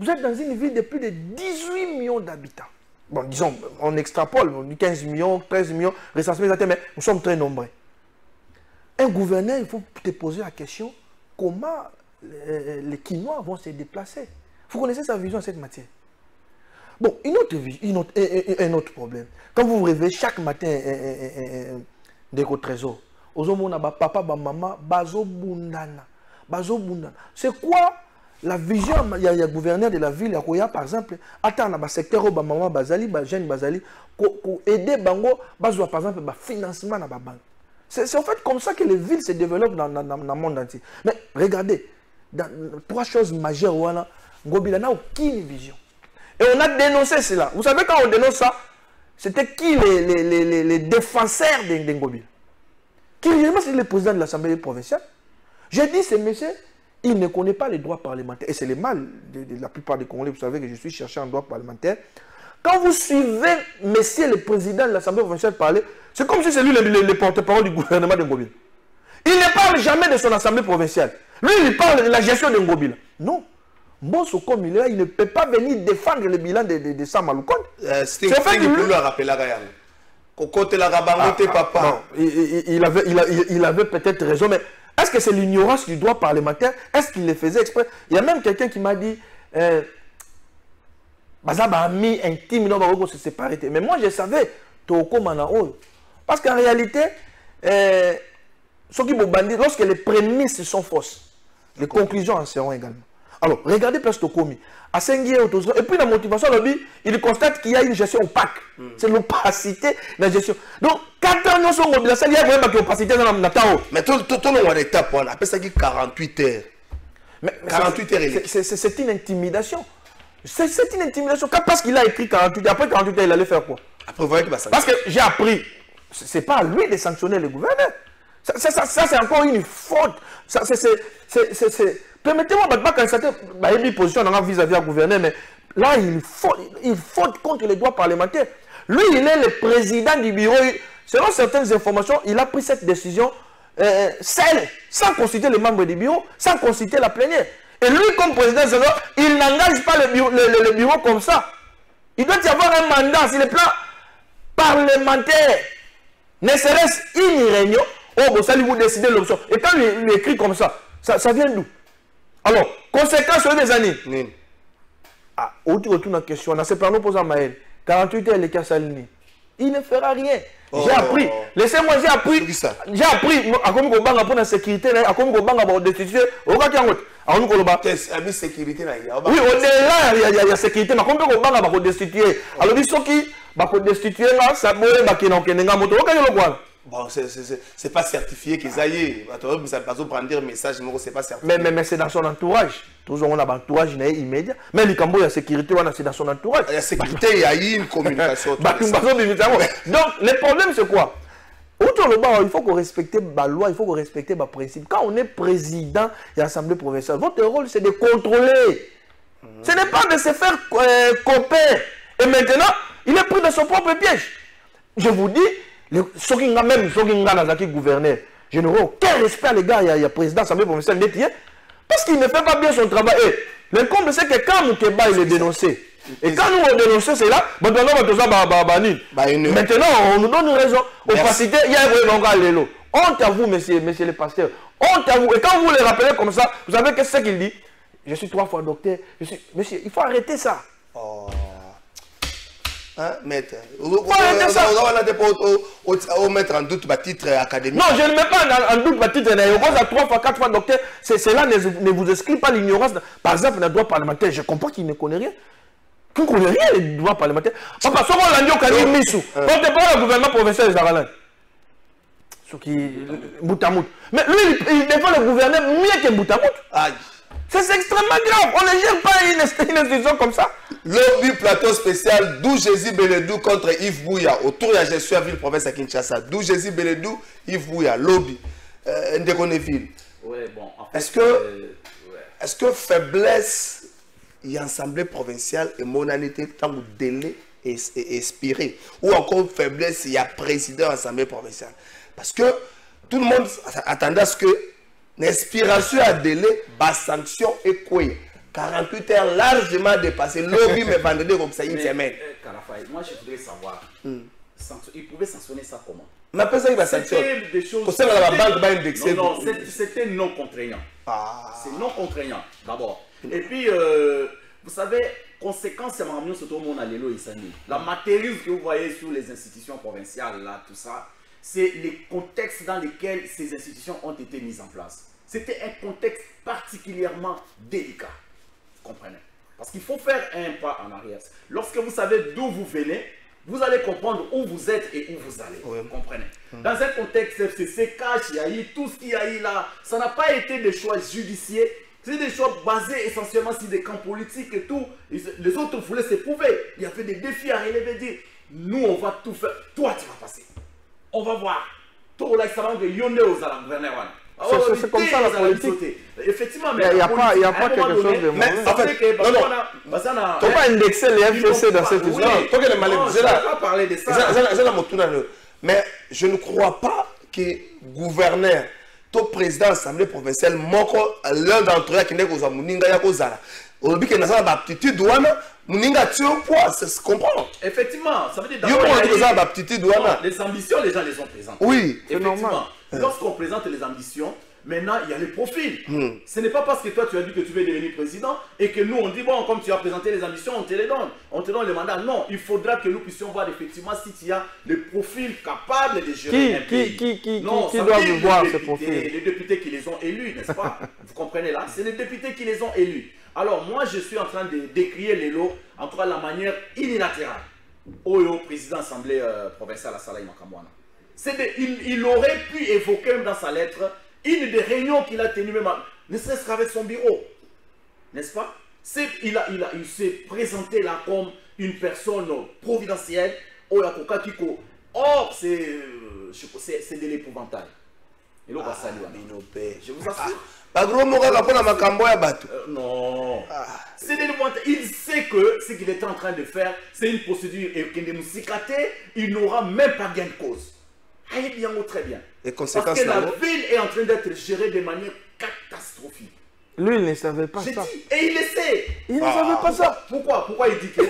Vous êtes dans une ville de plus de 18 millions d'habitants. Bon, disons, on extrapole, on dit 15 millions, 13 millions, recensement exact, mais nous sommes très nombreux. Un gouverneur, il faut te poser la question, comment les Kinois vont se déplacer? Vous connaissez sa vision en cette matière. Bon, un autre problème. Quand vous vous réveillez chaque matin au trésor, papa, maman, bazo bundana. C'est quoi la vision? Il y a le gouverneur de la ville, par exemple, attends, dans le secteur où maman bazali, jeune bazali, pour aider bango, par exemple, le financement dans la banque. C'est en fait comme ça que les villes se développent dans le monde entier. Mais regardez, dans trois choses majeures, Ngobila n'a aucune vision. Et on a dénoncé cela. Vous savez, quand on dénonce ça, c'était qui les défenseurs de Ngobila? Qui c'est le président de l'Assemblée provinciale. J'ai dit, ce monsieur, il ne connaît pas les droits parlementaires. Et c'est le mal de la plupart des Congolais. Vous savez que je suis chercheur en droit parlementaire. Quand vous suivez monsieur le président de l'Assemblée provinciale parler, c'est comme si c'est lui le porte-parole du gouvernement de Ngobila. Il ne parle jamais de son Assemblée provinciale. Lui, il parle de la gestion de Ngobila. Non. Bosso comme il est là, il ne peut pas venir défendre le bilan de Sam Maloukonde. C'est en fait que lui a rappelé la Guyane. Côté la rabarité, papa. Il avait peut-être raison, mais est-ce que c'est l'ignorance du droit parlementaire? Est-ce qu'il le faisait exprès? Il y a même quelqu'un qui m'a dit Bazaba a mis intime, non, on va se séparer. Mais moi, je savais, parce qu'en réalité, lorsque les prémices sont fausses, les conclusions en seront également. Alors, regardez Place Tokomi. Et puis la motivation, il constate qu'il y a une gestion opaque. C'est l'opacité de la gestion. Donc, 4 ans, nous sommes mobilisés, il y a vraiment une opacité dans la Natao. Mais tout le monde est étape, on appelle ça 48 heures. Mais 48 heures, c'est une intimidation. C'est une intimidation. Parce qu'il a écrit 48 heures, après 48 heures, il allait faire quoi? Après, vous voyez qu'il va sanctionner. Parce que j'ai appris, ce n'est pas à lui de sanctionner le gouverneur. Ça c'est encore une faute. Permettez-moi de ne pas constater une position vis-à-vis du gouverneur, mais là, il faute contre les droits parlementaires. Lui, il est le président du bureau. Selon certaines informations, il a pris cette décision seul, sans consulter les membres du bureau, sans consulter la plénière. Et lui, comme président, il n'engage pas le bureau comme ça. Il doit y avoir un mandat sur le plan parlementaire. Ne serait-ce une réunion, ça lui vous décidez l'option. Et quand il écrit comme ça, ça vient d'où? Alors, conséquence sur des années. Ah, autour de la question, on a séparé nous posant Maël. 48 heures, les cas Salini. Il ne fera rien. J'ai appris. Laissez-moi, j'ai appris. J'ai appris. À comme on banga pour la sécurité, à comme on banga pour destituer. Au cas où on a sécurité. Oui, au-delà, il y a sécurité. Mais comme on banga pour destituer. Alors, ils sont qui? Pour destituer, ça peut être bon, c'est pas certifié qu'ils aillent. Ça pas prendre dire message, mais c'est pas certifié. Mais c'est dans son entourage. Toujours on a un entourage immédiat. Mais les Cambo, il y a sécurité, c'est dans son entourage. Il y a sécurité, il y a eu une communication. Donc, le problème, c'est quoi? Il faut qu'on respecte la loi, il faut qu'on respecte les principes. Quand on est président de l'Assemblée provinciale, votre rôle, c'est de contrôler. Ce n'est pas de se faire copain. Et maintenant, il est pris dans son propre piège. Je vous dis, même ceux qui ont gouverneur, je n'aurai aucun respect à l'égard, il y a président de l'Assemblée provinciale, Parce qu'il ne fait pas bien son travail. L'incombe, c'est que quand Moukeba il est dénoncé, et quand nous on dénonce cela, maintenant on nous donne une raison. Opacité, il y a un lélo. Honte à vous, monsieur le pasteur. Honte à vous. Et quand vous les rappelez comme ça, vous savez qu'est-ce qu'il dit? Je suis 3 fois docteur. Monsieur, il faut arrêter ça. Oh. Hein, maître? Vous mettre en doute ma titre académique. Non, je ne mets pas en doute ma titre. On a 3 fois, 4 fois docteur. Cela ne vous exclut pas l'ignorance. Par exemple, le droit parlementaire, je comprends qu'il ne connaît rien. Qu'il ne connaît rien, les droits parlementaires. Papa, si on l'a dit au Kanye Missou, on ne peut pas le gouvernement provincial des Aralans. Ce qui Boutamout. Mais lui, il défend le gouvernement mieux que Boutamout. C'est extrêmement grave. On ne gère pas une institution comme ça. Lobby plateau spécial d'où Jésus Beledou contre Yves Bouya. Autour de la gestion à ville province à Kinshasa. D'où Jésus Beledou, Yves Bouya. Lobby. Ndekonneville. Ouais, bon, en fait, est-ce que faiblesse et assemblée provinciale et monanité tant que délai et expiré? Ou encore faiblesse il y a président de l'assemblée provinciale? Parce que tout le monde attendait à ce que l'inspiration à délai, bas sanction et quoi 48 heures largement dépassé. Lobby me vendait comme ça une semaine. Moi je voudrais savoir, il pouvait sanctionner ça comment? Mais après ça, il va sanctionner. Non, c'était non contraignant. C'est non contraignant, d'abord. Et puis, vous savez, conséquence, c'est la matériel que vous voyez sur les institutions provinciales, là, tout ça, c'est les contextes dans lesquels ces institutions ont été mises en place. C'était un contexte particulièrement délicat. Vous comprenez? Parce qu'il faut faire un pas en arrière. Lorsque vous savez d'où vous venez, vous allez comprendre où vous êtes et où vous allez. Vous comprenez? Dans un contexte FCC, cash, tout ce qu'il y a eu là, ça n'a pas été des choix judiciaires. C'est des choix basés essentiellement sur des camps politiques et tout. Les autres voulaient se prouver. Il y avait des défis à relever. Dire, nous, on va tout faire. Toi, tu vas passer. On va voir. C'est comme ça la politique. Effectivement, mais il n'y a pas quelque chose de mais en fait, non. Tu ne peux pas indexer les FCC dans cette histoire. Je n'ai pas parlé de ça. Mais je ne crois pas que gouverneur, tout président de l'Assemblée provinciale, l'un d'entre eux qui n'est pas Mouninga Yakozala. Au début, il y a une aptitude douane, Mouninga tue au poids, c'est ce qu'on comprend. Effectivement, ça veut dire les ambitions, les gens les ont présentées. Oui, c'est normal. Lorsqu'on présente les ambitions, maintenant il y a les profils. Ce n'est pas parce que toi tu as dit que tu veux devenir président et que nous on dit bon, comme tu as présenté les ambitions, on te les donne. On te donne le mandat. Non, il faudra que nous puissions voir effectivement si tu as les profils capables de gérer un pays. Qui doivent voir ces profils? Les députés qui les ont élus, n'est-ce pas? Vous comprenez là? C'est les députés qui les ont élus. Alors moi je suis en train de décrier les lots en tout cas la manière unilatérale au président de l'Assemblée provinciale à Salaï Makamwana. Il aurait pu évoquer dans sa lettre une des réunions qu'il a tenues même, ne serait-ce qu'avec son bureau. N'est-ce pas? Il s'est présenté là comme une personne providentielle. Or, c'est de l'épouvantail. Et là, je vous assure. Non. C'est de l'épouvantail. Il sait que ce qu'il est en train de faire, c'est une procédure et qu'il nous il n'aura même pas gain de cause. Allez bien ou très bien. Et parce que la ville est en train d'être gérée de manière catastrophique. Lui, il ne savait pas ça. Et il le sait. Il ne savait pas ça. Pourquoi il dit que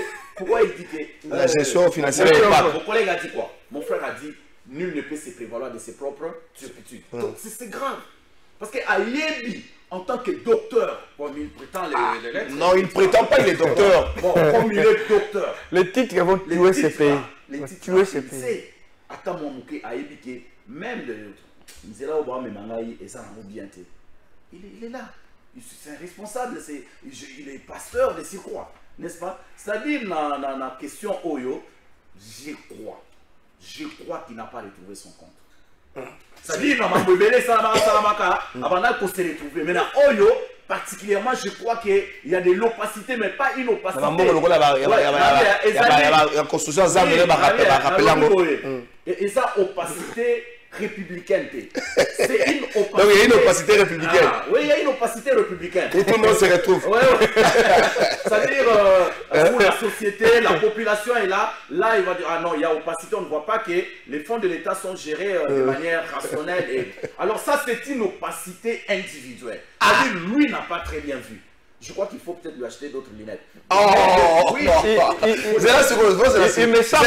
la gestion financière. Mon collègue a dit quoi? Mon frère a dit nul ne peut se prévaloir de ses propres turpitudes. Donc c'est grave. Parce qu'à Yebi, en tant que docteur, comme il prétend les lettres. Non, il ne prétend pas, il est docteur. Bon, comme il est docteur. Les titres vont tuer ces pays. Les titres tuer ces pays. Attends, mon mouké a ébiqué, même de il est là c'est un responsable, il est pasteur de Sikwa, n'est-ce pas? C'est-à-dire, dans la question Oyo, je crois qu'il n'a pas retrouvé son compte. C'est-à-dire, dans ma bébé, Salamaka, avant qu'on se retrouve. Mais dans Oyo, particulièrement, je crois qu'il y a de l'opacité, mais pas une opacité. Et ça, opacité, républicaine. C'est une opacité. Donc il y a une opacité républicaine. Ah, oui, il y a une opacité républicaine. Et tout le monde se retrouve. Ouais, ouais. C'est-à-dire, où la société, la population est là, là il va dire, ah non, il y a opacité, on ne voit pas que les fonds de l'État sont gérés de manière rationnelle. Alors ça, c'est une opacité individuelle. C'est-à-dire, lui n'a pas très bien vu. Je crois qu'il faut peut-être lui acheter d'autres lunettes. Oh, oui. Il me semble.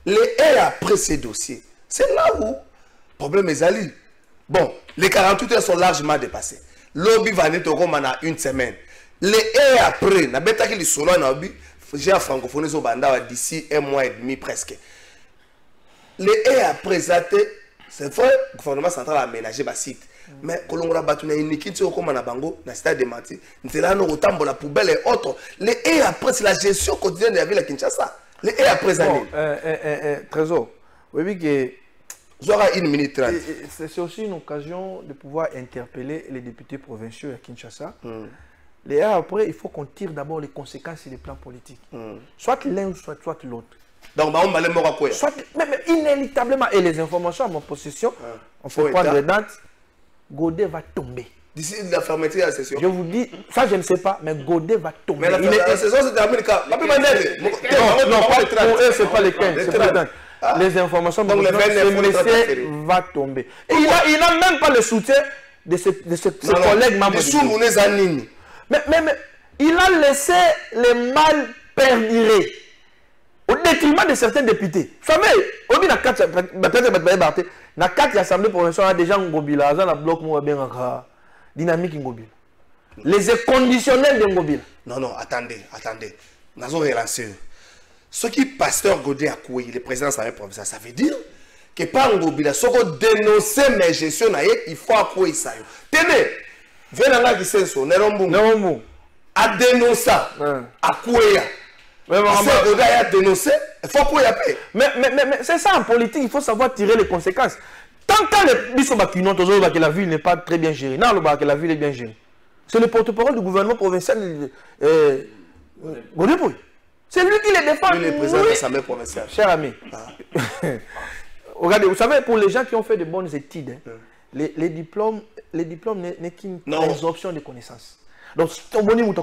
Et après ces dossiers, c'est là où le problème est allé. Bon, les 48 heures sont largement dépassées. Lobby va être au une semaine. Les et après, na bêta qui les solo na obi, j'ai un francophonie au banda d'ici 1 mois et demi presque. Les et après ça, c'est vrai, le gouvernement central a aménagé le site. Mais quand on a battu une équipe comme na bango, na stade de Mati, c'est là nous autant la poubelle et autres. Les et après c'est la gestion quotidienne de la ville à Kinshasa. Les et après ça. Trésor, oui que j'aurai 1 minute 30. C'est aussi une occasion de pouvoir interpeller les députés provinciaux à Kinshasa. Les et après, il faut qu'on tire d'abord les conséquences sur le plan politique. Soit l'un, soit l'autre. Donc, on va aller mourir quoi? Soit, même inéluctablement, et les informations à mon possession, on fait prendre les dates. Godet va tomber. D'ici la fermeture de la session. Je vous dis, ça je ne sais pas, mais Godet va tomber. Mais la session c'est terminé quand? Non, pour eux, ce n'est pas les 15, c'est pas les 30. Les informations, donc le monsieur va tomber. Et il n'a même pas le soutien de ses collègues membres. Mais il a laissé les mal perdurer au détriment de certains députés. Vous savez, on dit dans 4 assemblées provinciales, déjà Ngobila, dans la bloc dynamique Ngobila. Les conditionnels de Ngobila. Non, attendez. Nous avons relancé. Ce qui pasteur Godet a coué, le président de l'Assemblée provinciale, ça veut dire que par Ngobila, ce qu'on dénonce mes gestions, il faut accouer ça. Tenez, venez là qui s'est sur Nerombo. A dénoncé, à couer. Mais c'est ça en politique, il faut savoir tirer les conséquences. Tant que la ville n'est pas très bien gérée, non, que la ville est bien gérée. C'est le porte-parole du gouvernement provincial. C'est lui qui les défend. Lui, le président de l'Assemblée provinciale. Cher ami, regardez, vous savez, pour les gens qui ont fait de bonnes études, les diplômes n'est qu'une présomption de connaissances. Donc, si on dit que tu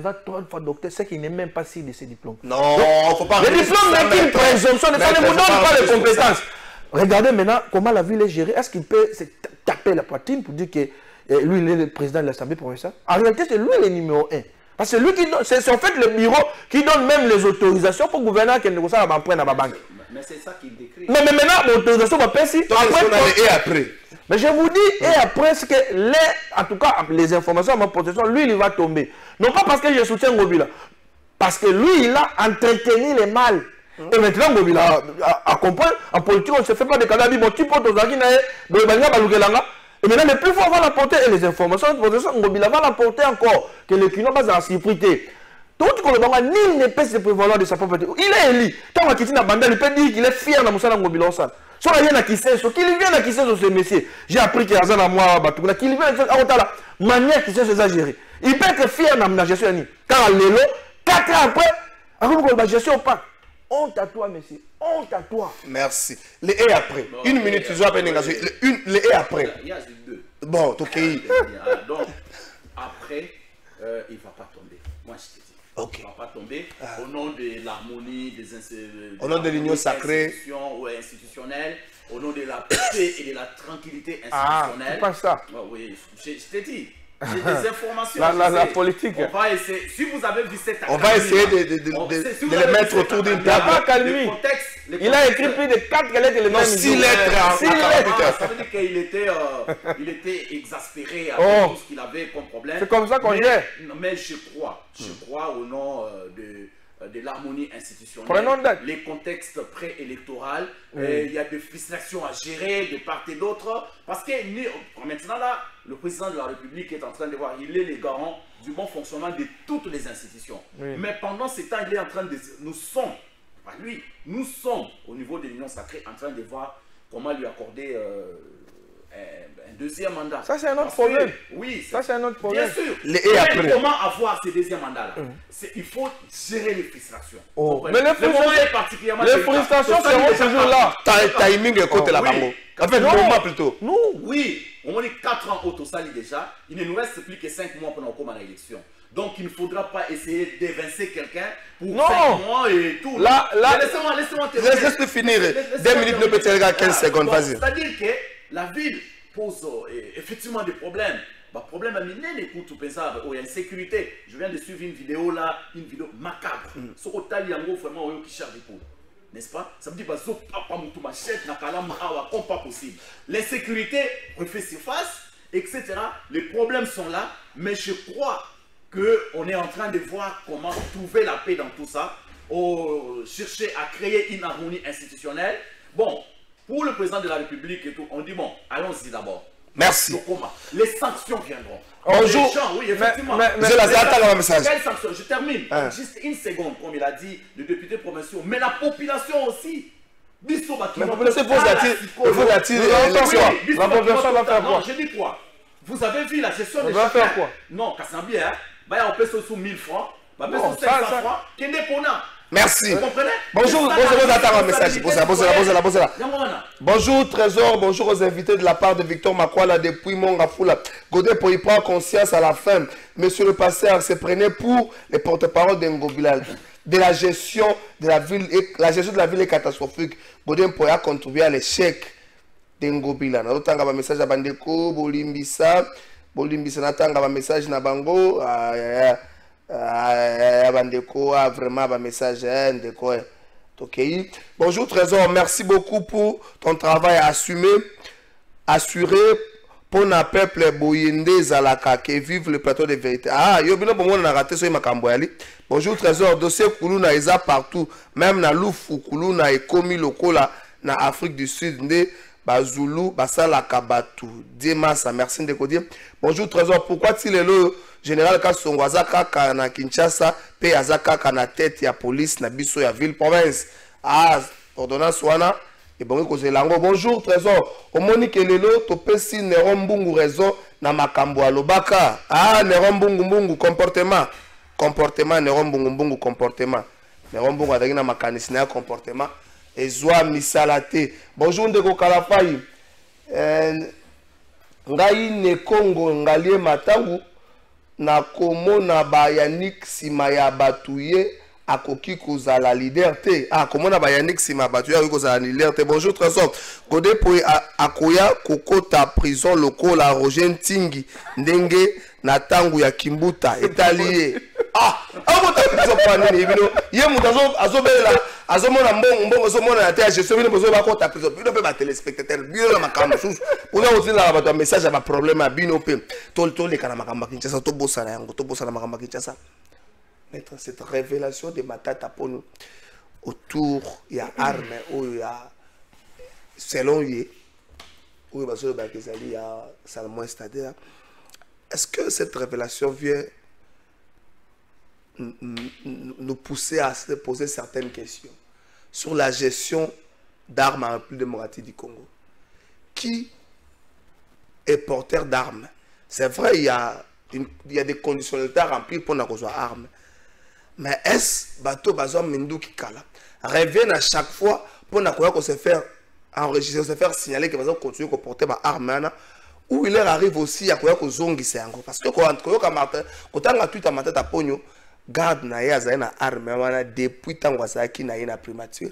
as 3 fois docteur, c'est qu'il n'est même pas sûr de ses diplômes. Non, il ne faut pas. Les diplômes n'est qu'une présomption, ça ne vous donne pas les compétences. Regardez maintenant comment la ville est gérée. Est-ce qu'il peut se taper la poitrine pour dire que lui, il est le président de l'Assemblée provinciale? En réalité, c'est lui le numéro 1. Parce que lui qui donne, c'est en fait le bureau qui donne même les autorisations pour le gouverneur qui ne pas prendre dans la banque. Mais c'est ça qu'il décrit. Mais maintenant, l'autorisation va passer. Et après. Mais je vous dis, et après, ce que en tout cas, les informations à ma possession, lui, il va tomber. Non pas parce que je soutiens Ngobila, parce que lui, il a entretenu les mal. Et maintenant, Ngobila a compris, en politique, on ne se fait pas de calabis. Bon, tu peux t'en et maintenant, le plus fort va l'apporter, et les informations à ma possession, Ngobila va l'apporter encore, que le Kino va en sécurité. Donc, nul ne peut se prévaloir de sa propriété. Il est élu. Tant qu'il est banda, il peut dire qu'il est fier de Moussa Ngobila. Si on vient à qui c'est, qu'il vient à qui c'est ce monsieur. J'ai appris qu'il y a un mois, qu'il vient à la manière qui s'est géré. Il peut être fier de la gestion. Car Lélo, 4 ans après, avec la gestion pas. Honte à toi, monsieur. Honte à toi. Merci. Les et après. 1 minute, tu dois peine les et après. Il y a 2. Bon, ok. Donc, après, il ne va pas tomber. Moi, je te dis. Okay. Il ne va pas tomber au nom de l'harmonie, au nom de l'union sacrée, institutionnelle, au nom de la paix et de la tranquillité institutionnelle. Ah, c'est pas ça. Oui, je t'ai dit. J'ai des informations. La politique. On va essayer. Si vous avez vu cette on va essayer de les mettre autour d'une table. Il a écrit plus de 4 lettres. Non, 6 lettres. 6 lettres. Ça veut dire qu'il était exaspéré avec tout ce qu'il avait comme problème. C'est comme ça qu'on gère. Mais je crois au nom de l'harmonie institutionnelle, les contextes préélectoraux, il y a des frustrations à gérer de part et d'autre, parce que maintenant là, le président de la République est en train de voir, il est le garant du bon fonctionnement de toutes les institutions. Mais pendant ce temps, il est en train de, nous sommes au niveau de l'union sacrée, en train de voir comment lui accorder un deuxième mandat. Ça, c'est un autre problème. Oui, ça, c'est un autre problème. Bien sûr. Et après, comment avoir ce deuxième mandat-là? Il faut gérer les frustrations. Mais les frustrations seront toujours là. Timing est côté la bango. En fait, moment plutôt. Nous. Oui, on est 4 ans au Sali déjà. Il ne nous reste plus que 5 mois pour nous commettre l'élection. Donc il ne faudra pas essayer d'évincer quelqu'un pour 5 mois et tout. Laissez-moi terminer. Laisse-le finir. 2 minutes, ne peut être 15 secondes, vas-y. C'est-à-dire que la ville pose effectivement des problèmes. Le problème à miner, écoute, il y a une sécurité. Je viens de suivre une vidéo là, une vidéo macabre. Ce qu'on t'a dit, vraiment, qui charge des poules. N'est-ce pas? Ça veut dire que comme pas possible. L'insécurité refait surface, etc. Les problèmes sont là, mais je crois qu'on est en train de voir comment trouver la paix dans tout ça, chercher à créer une harmonie institutionnelle. Bon, pour le président de la République et tout, on dit bon, allons-y d'abord. Merci. Les sanctions viendront. Bonjour. Oui, effectivement. Message. Quelles sanctions? Je termine. Juste une seconde, comme il a dit, le député provincial. Mais la population aussi. Mais la population, il faut attirer l'élection. La population va faire quoi? Non, je dis quoi? Vous avez vu la gestion de chacun. Va faire quoi? Non, Kassambi, on peut sous 1000 francs. On peut sous 500 francs. Qui est indépendant. Merci. Vous comprenez? Bonjour, bonjour Trésor, bonjour aux invités de la part de Victor Makwala depuis Mongafula. Godé pour y prendre conscience à la fin. Monsieur le pasteur se prenait pour les porte-parole d'Ngobilal. De la gestion de la ville, la gestion de la ville est catastrophique. Godé pour y contribuer à l'échec d'Ngobilal. Nous avons un message à Bandeko, Bolimbisa, Natanga un message à Bango. Bandeko a vraiment un message Ndeko. Okay. Bonjour Trésor, merci beaucoup pour ton travail assuré pour le peuple boyende Zalaka qui vive le plateau de vérité. Ah, yobino bon on a raté sur Makamboyali. Bonjour Trésor, dossier Kuluna eza partout, même na Lufu Kuluna et komi lokola na Afrique du Sud ne Bazulu Basala Kabatu. Dimasa, merci de dire. Bonjour Trésor, pourquoi tu es le général Kassongo Azaka na Kinshasa pe Azaka na tête ya police na biso ya ville province. Ah, ordonnance wana et bon cause lango. Bonjour Trésor, omoni kelelo topesi Nerombungu raison na makambo alobaka. Ah, Nerombungu comportement Nerombungu comportement. Nerombungu adaki na makanisi na comportement ezwa misalate. Bonjour ndeko Kalafai. Ngai ne Kongo ngalie matangu na komona bayanik sima ya batuye akoki kozala liberté. Ah, komona bayanik sima batuye akoki kozala liberté. Bonjour Trésor. Godé po akoya kokota prison lokola Roger Ntingi ndenge na tangu ya Kimbuta etalié. Ah, abota prison pa nini bino? Ye mutazo azobela azomona mbongo azomona na tête gestion bino bozo ba kota prison. Bino pe ba téléspectateur bino na makambo susu. Pour nous aussi là ba message à ba problème à bino pe. Tol le kana makambo Kinshasa to bosana yango to bosana makambo Kinshasa. Mettre cette révélation de Matata pour nous autour il y a arme où il y a selon lui où il va se battre il y a Salomon c'est-à-dire est-ce que cette révélation vient nous pousser à se poser certaines questions sur la gestion d'armes en République démocratique du Congo? Qui est porteur d'armes? C'est vrai, il y a des conditionnalités à remplir pour avoir armes. Mais est-ce bateau bazom mindu qui kala reviennent à chaque fois pour qu'on se faire enregistrer, se faire signaler que bazom continue à porter ma arme ou il leur arrive aussi à quoi qu'on zongi c'est encore parce que quand on a tout à matin à pogno garde na ya na arme wana depuis tango asaki na ina primature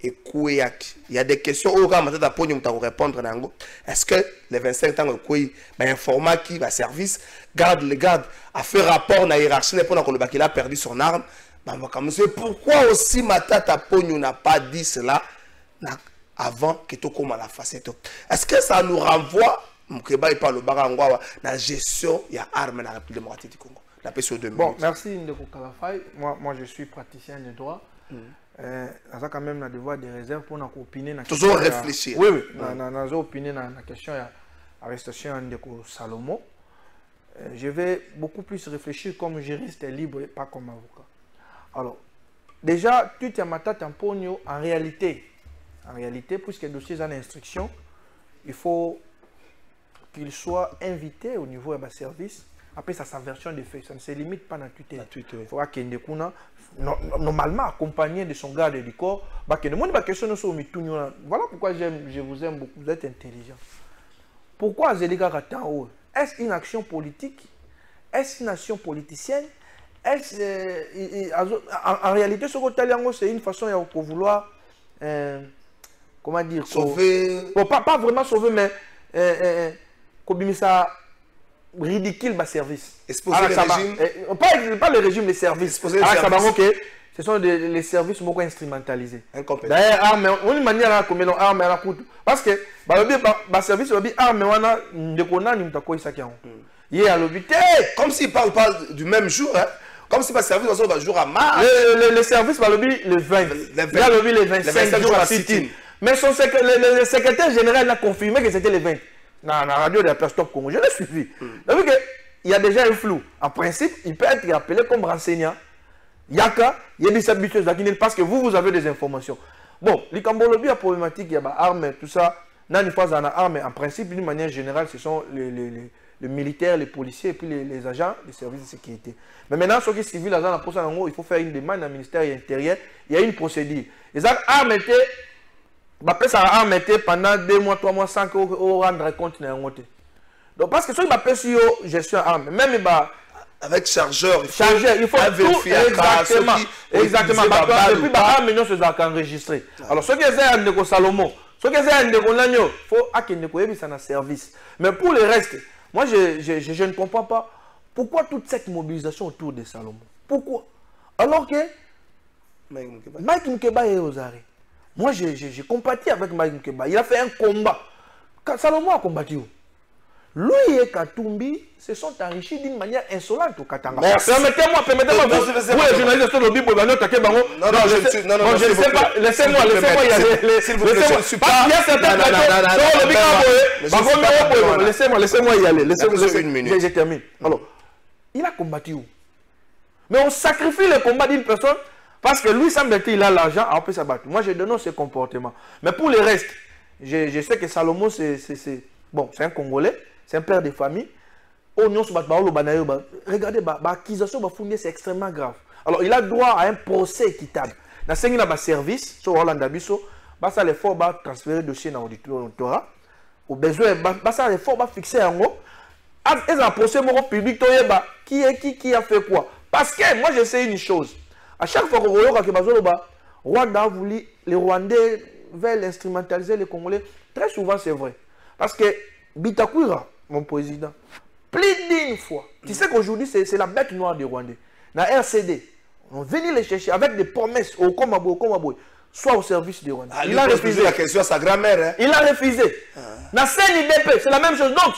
et kouyak il y a des questions au quand matin à pogno m'ta répondre nango est-ce que les 25 tango kouy ba informa qui va service garde le garde a fait rapport na hiérarchie pour qu'on le qu'il a perdu son arme bah comme c'est pourquoi aussi matata pogno n'a pas dit cela avant que tout comme à la facette. Est-ce que ça nous renvoie Mukeba il parle barangwa la gestion il y a armes dans la République démocratique du Congo? Bon, merci Ndeko Kalafai. Moi, je suis praticien de droit. Ça quand même un devoir de réserve pour nous opiner. Toujours réfléchir. Oui, oui. Nous opiner dans la question de l'arrestation de Ndeko Salomo. Je vais beaucoup plus réfléchir comme juriste libre et pas comme avocat. Alors, déjà, tout est ma tête en pogno en réalité, puisque le dossier est en instruction, il faut qu'il soit invité au niveau de ma service. Après, ça sa version de fait. Ça ne se limite pas dans Twitter. Il faudra qu'il y ait normalement accompagné de son garde du corps. Voilà pourquoi je vous aime beaucoup. Vous êtes intelligent. Pourquoi Zelika Ratao? Est-ce une action politique? Est-ce une action politicienne? En réalité, ce que c'est une façon de vouloir, comment dire, sauver. Bon, pas vraiment sauver, mais comme ça ridicule ma service. Exposer le régime. Pas le régime, les services. Exposer les services. Ce sont les services beaucoup instrumentalisés. D'ailleurs, on a une manière à comme arme à la coûte. Parce que le service va dire arme wana ndekona ni mtako isaki yango. Yé à l'obité. Comme s'il parle pas du même jour, hein. Comme si le service va jour à mars. Le service va le 20. Il a le 25 jours à sit-in. Mais le secrétaire général a confirmé que c'était le 20. Dans la radio de la presse Top Congo, je l'ai suivi. Donc, il y a déjà un flou. En principe, il peut être appelé comme renseignant. Yaka, il y a des habitudes parce que vous avez des informations. Bon, les Cambolobi, la problématique, il y a des armes, tout ça. Dans une phase d'armes, en principe, d'une manière générale, ce sont les militaires, les policiers et puis les agents des services de sécurité. Mais maintenant, ceux qui sont civils, il faut faire une demande au ministère intérieur. Il y a une procédure. Les armes étaient. Ça a arrêté pendant 2 mois, 3 mois, sans qu'on rendre compte de la montée. Donc, parce que ceux qui m'appellent sur gestion arme, même avec chargeur, il faut vérifier exactement. Exactement. Et puis, l'arme, c'est enregistré. Alors, ceux qui ont de Salomon, ceux qui ont de Nagno, il faut qu'ils ça dans service. Mais pour le reste, moi, je ne comprends pas pourquoi toute cette mobilisation autour de Salomon. Pourquoi? Alors que Mike Mukeba est aux arrêts. Moi, j'ai compati avec Mike Mukeba. Il a fait un combat. Salomon a combattu. Lui et Katumbi se sont enrichis d'une manière insolente au Katanga. Permettez-moi, vous les journalistes de l'Obi, non, je ne sais pas, laissez-moi y aller. Il y a certains laissez-moi y aller. Je termine. Alors, il a combattu. Mais on sacrifie le combat d'une personne parce que lui, semble-t-il, il a l'argent, on peut s'abattre. Moi, je dénonce ce comportement. Mais pour le reste, je sais que Salomon, c'est un Congolais. C'est un père de famille. Regardez, l'accusation c'est extrêmement grave. Alors, il a droit à un procès équitable. Dans ce service, sur Hollande Abisso, ça les faut transférer le dossier dans l'auditoire. Au besoin, ça les faut fixer en haut. Et un procès public, qui a fait quoi? Parce que moi, je sais une chose. À chaque fois que Rwanda a voulu, les Rwandais veulent instrumentaliser les Congolais. Très souvent, c'est vrai. Parce que Bitakwira, mon président, plus d'une fois, tu sais qu'aujourd'hui, c'est la bête noire des Rwandais. Dans la RCD, on vient les chercher avec des promesses au Komabo, soit au service des Rwandais. Il a refusé la question à sa grand-mère. Hein? Il a refusé. Dans CNIDP, c'est la même chose. Donc,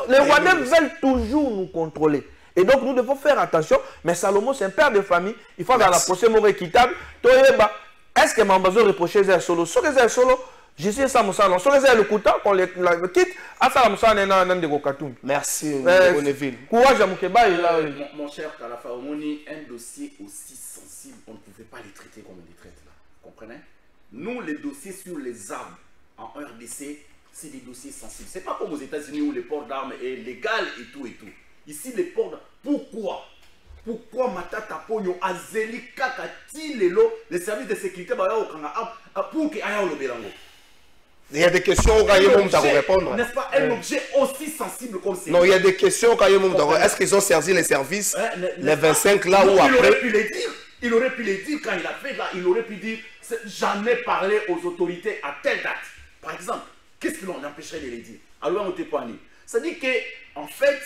les Rwandais veulent toujours nous contrôler. Et donc, nous devons faire attention. Mais Salomon, c'est un père de famille. Il faut avoir la procès équitable. Est-ce que Mambazo reprochait à Solo? Ce que c'est Solo, je sais ça, Moussa. Ce que c'est le couteau, qu'on le quitte, à ça, Moussa, de Gokatum. Merci, Bonneville. Courage à Moukeba. Mon cher Kalafa Omoni, un dossier aussi sensible, on ne pouvait pas les traiter comme on les traite là. Vous comprenez? Nous, les dossiers sur les armes en RDC, c'est des dossiers sensibles. Ce n'est pas comme aux États-Unis où le port d'armes est légal et tout et tout. Ici, les ports d'armes. Pourquoi Matata Pogno Azeli Kakati Lelo, les services de sécurité pour que Aya Olobelango? Il y a des questions au Kayemom à répondre. N'est-ce pas un objet aussi sensible comme c'est? Non, il y a des questions au Kayemom. Est-ce qu'ils ont servi les services les 25 là ou après? Il aurait pu les dire. Il aurait pu les dire quand il a fait là. Il aurait pu dire j'en ai parlé aux autorités à telle date. Par exemple, qu'est-ce qui l'en empêcherait de les dire? Alors on te poigne. Ça dit qu'en fait,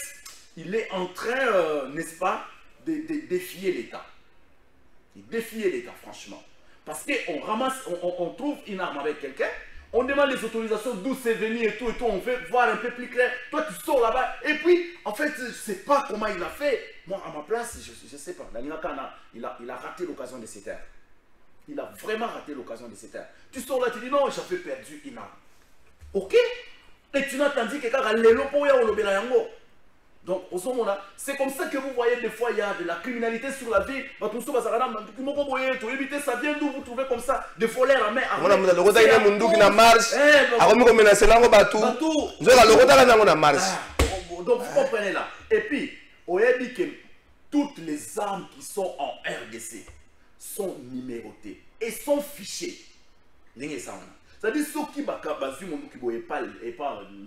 il est en train, n'est-ce pas, de défier l'État. Il défie l'État, franchement. Parce qu'on ramasse, on trouve une arme avec quelqu'un, on demande les autorisations d'où c'est venu et tout, on veut voir un peu plus clair. Toi, tu sors là-bas, et puis, en fait, je ne sais pas comment il a fait. Moi, à ma place, je ne sais pas. Il a raté l'occasion de cette terre. Il a vraiment raté l'occasion de cette terre. Tu sors là, tu dis non, j'avais perdu une arme. Ok? Et tu n'as entendu que quand les lopos ont le bélayango. Donc, c'est comme ça que vous voyez des fois, il y a de la criminalité sur la ville. Ça vient d'où vous trouvez comme ça des voleurs à main armée. Donc, vous comprenez là. Et puis, on a dit que toutes les armes qui sont en RDC sont numérotées et sont fichées. C'est-à-dire ceux qui pas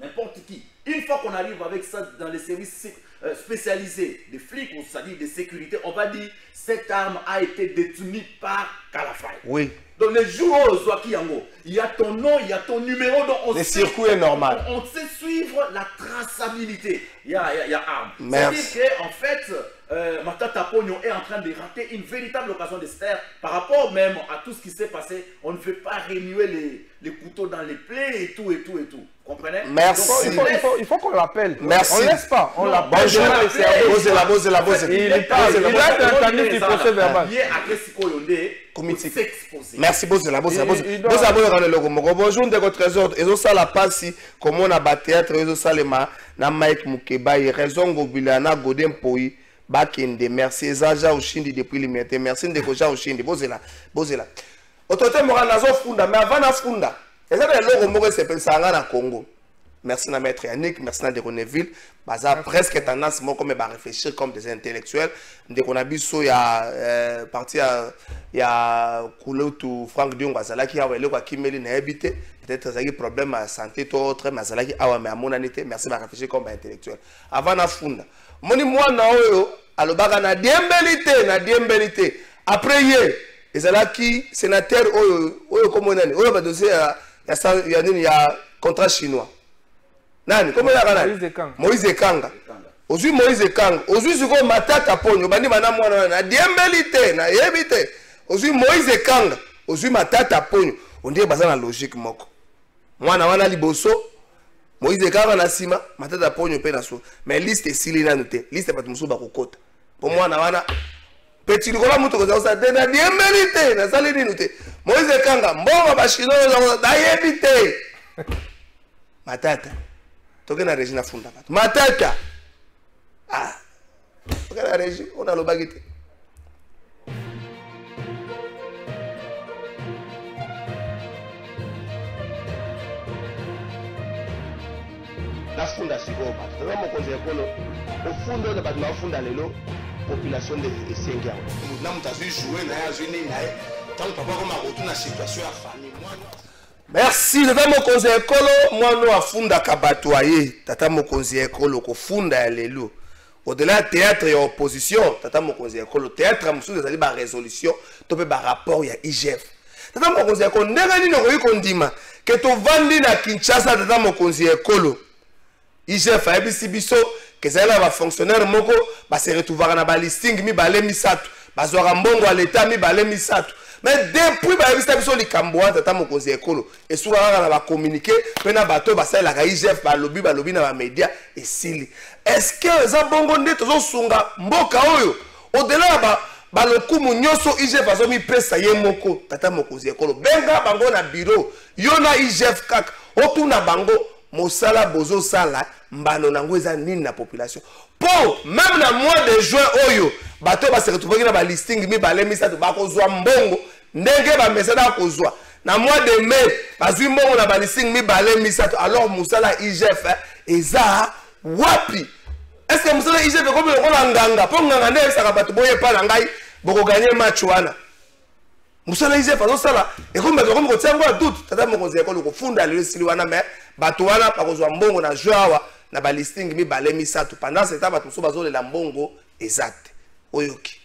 n'importe qui. Une fois qu'on arrive avec ça dans les services spécialisés des flics, c'est-à-dire de sécurité, on va dire cette arme a été détenue par Kalafay. Oui. Donc les jours où il y a ton nom, il y a ton numéro, donc le circuit est normal. On sait suivre la traçabilité. Il y a arme. C'est-à-dire qu'en fait, Matata Pognon est en train de rater une véritable occasion de se taire par rapport même à tout ce qui s'est passé. On ne veut pas remuer les couteaux dans les plaies et tout. Comprenez? Merci. Donc, il faut qu'on l'appelle. Merci. On ne laisse pas. On l'appelle. Il a entendu du procès verbal. Merci, Bozela. Bonjour, de votre trésor. Et ça, la passe, comme on a battu théâtre, et ça, les mains, na Mike Mukeba, raison Gobilana, Godem Poi, Bakende, merci, Zaja Oshindi depuis l'immédiat, merci, Ndekoja Oshindi, Bozela. Autorité morale, Nazo Funda, mais avant la Funda, et ça, le logo Moko s'appelle Sangana Congo. Merci à Maître Yannick, merci à Deroneville. Baza presque tendance comme à réfléchir comme des intellectuels. Dès qu'on a vu ça, il y a parti il y a Kouloutou Franck Dion Bazala qui a eu qui mêle n'habité peut-être ça y problème à santé tout autre mais Bazala qui a mais à mon année merci à réfléchir comme intellectuel. Avant la funda, moni moi na oyo alobaka na diembelité après hier ezala qui sénateur oyo comme on a oyo ba dossier il y a contrat chinois. Nani, comment Moïse Kanga. Aujourd'hui Moïse Kanga. Aujourd'hui c'est comme Matata Pogno. Bandi bana mwana na diembelité na yebité. Aujourd'hui Moïse Kanga. Aujourd'hui Matata Pogno. On dit baza na logique moko. Mwana wana liboso. Moïse Kanga na sima. Matata Pogno pe na so. Mais liste sili na noté. Liste pas musu ba kokota. Pour moi na wana petit likola muto ko za na diembelité na sali ni noté. Moïse Kanga mbongo ba chino na yebité. Matata. Toke na régie na funda bato. Matata. Ah. Toke na régie, on a le baguette. La funda siko bato. Toka mo konze ekolo. O fundo na bato na funda lelo population de Sengia. Na mutazu jouer na ya zuni na e. Tant papa comme a retourner na situation ya famille moi. Merci, tata mokonzi ekolo mwana afunda kabatoye tata mokonzi ekolo ko funda ya lelo au-delà théâtre et opposition tata mokonzi ekolo théâtre mususu ezali ba résolution to pe ba rapport ya IGF tata mokonzi ekolo ndenge nini okoki kondima ke tovandi na Kinshasa tata mokonzi ekolo IGF ayebisi biso ke ezali na ba fonctionnaire moko base retrouvaka na ba listing mibale misato bazwaka mbongo ya leta mibale misato. Mais depuis que les Cambouans tata mokonzi ekolo et souvent on va communiquer pena bato basala la IGF ba lobby na ba média et sili est-ce que za bongo nde tozo sunga mboka oyo au-delà ba lokumu nyoso IGF azomi pesa ye moko tata mokonzi ekolo benga bango na bureau yona IGF kaka otuna bango mosala bozo sala mbano nango eza nini na population pour même na mois de juin oyo bato ba se retrouver na ba listing mi ba lemisa to ba kozwa mbongo ndenge ba mesada kozwa na mois de mai bazwi mbongo na ba listing mi ba lemisa to alors musala IGF eza wapi est-ce que musala IGF comme le nganga po nganga nde saka bato boye pa na ngai boko gagner match wana musala IGF azo sala et comme bato comme ko tsango doute tata mokonzi ekolo ko funda le sili wana mais bato wana pa kozwa mbongo na joawa na ba listing mi ba lemisa to pendant ce temps bato so bazo le mbongo exact oyoki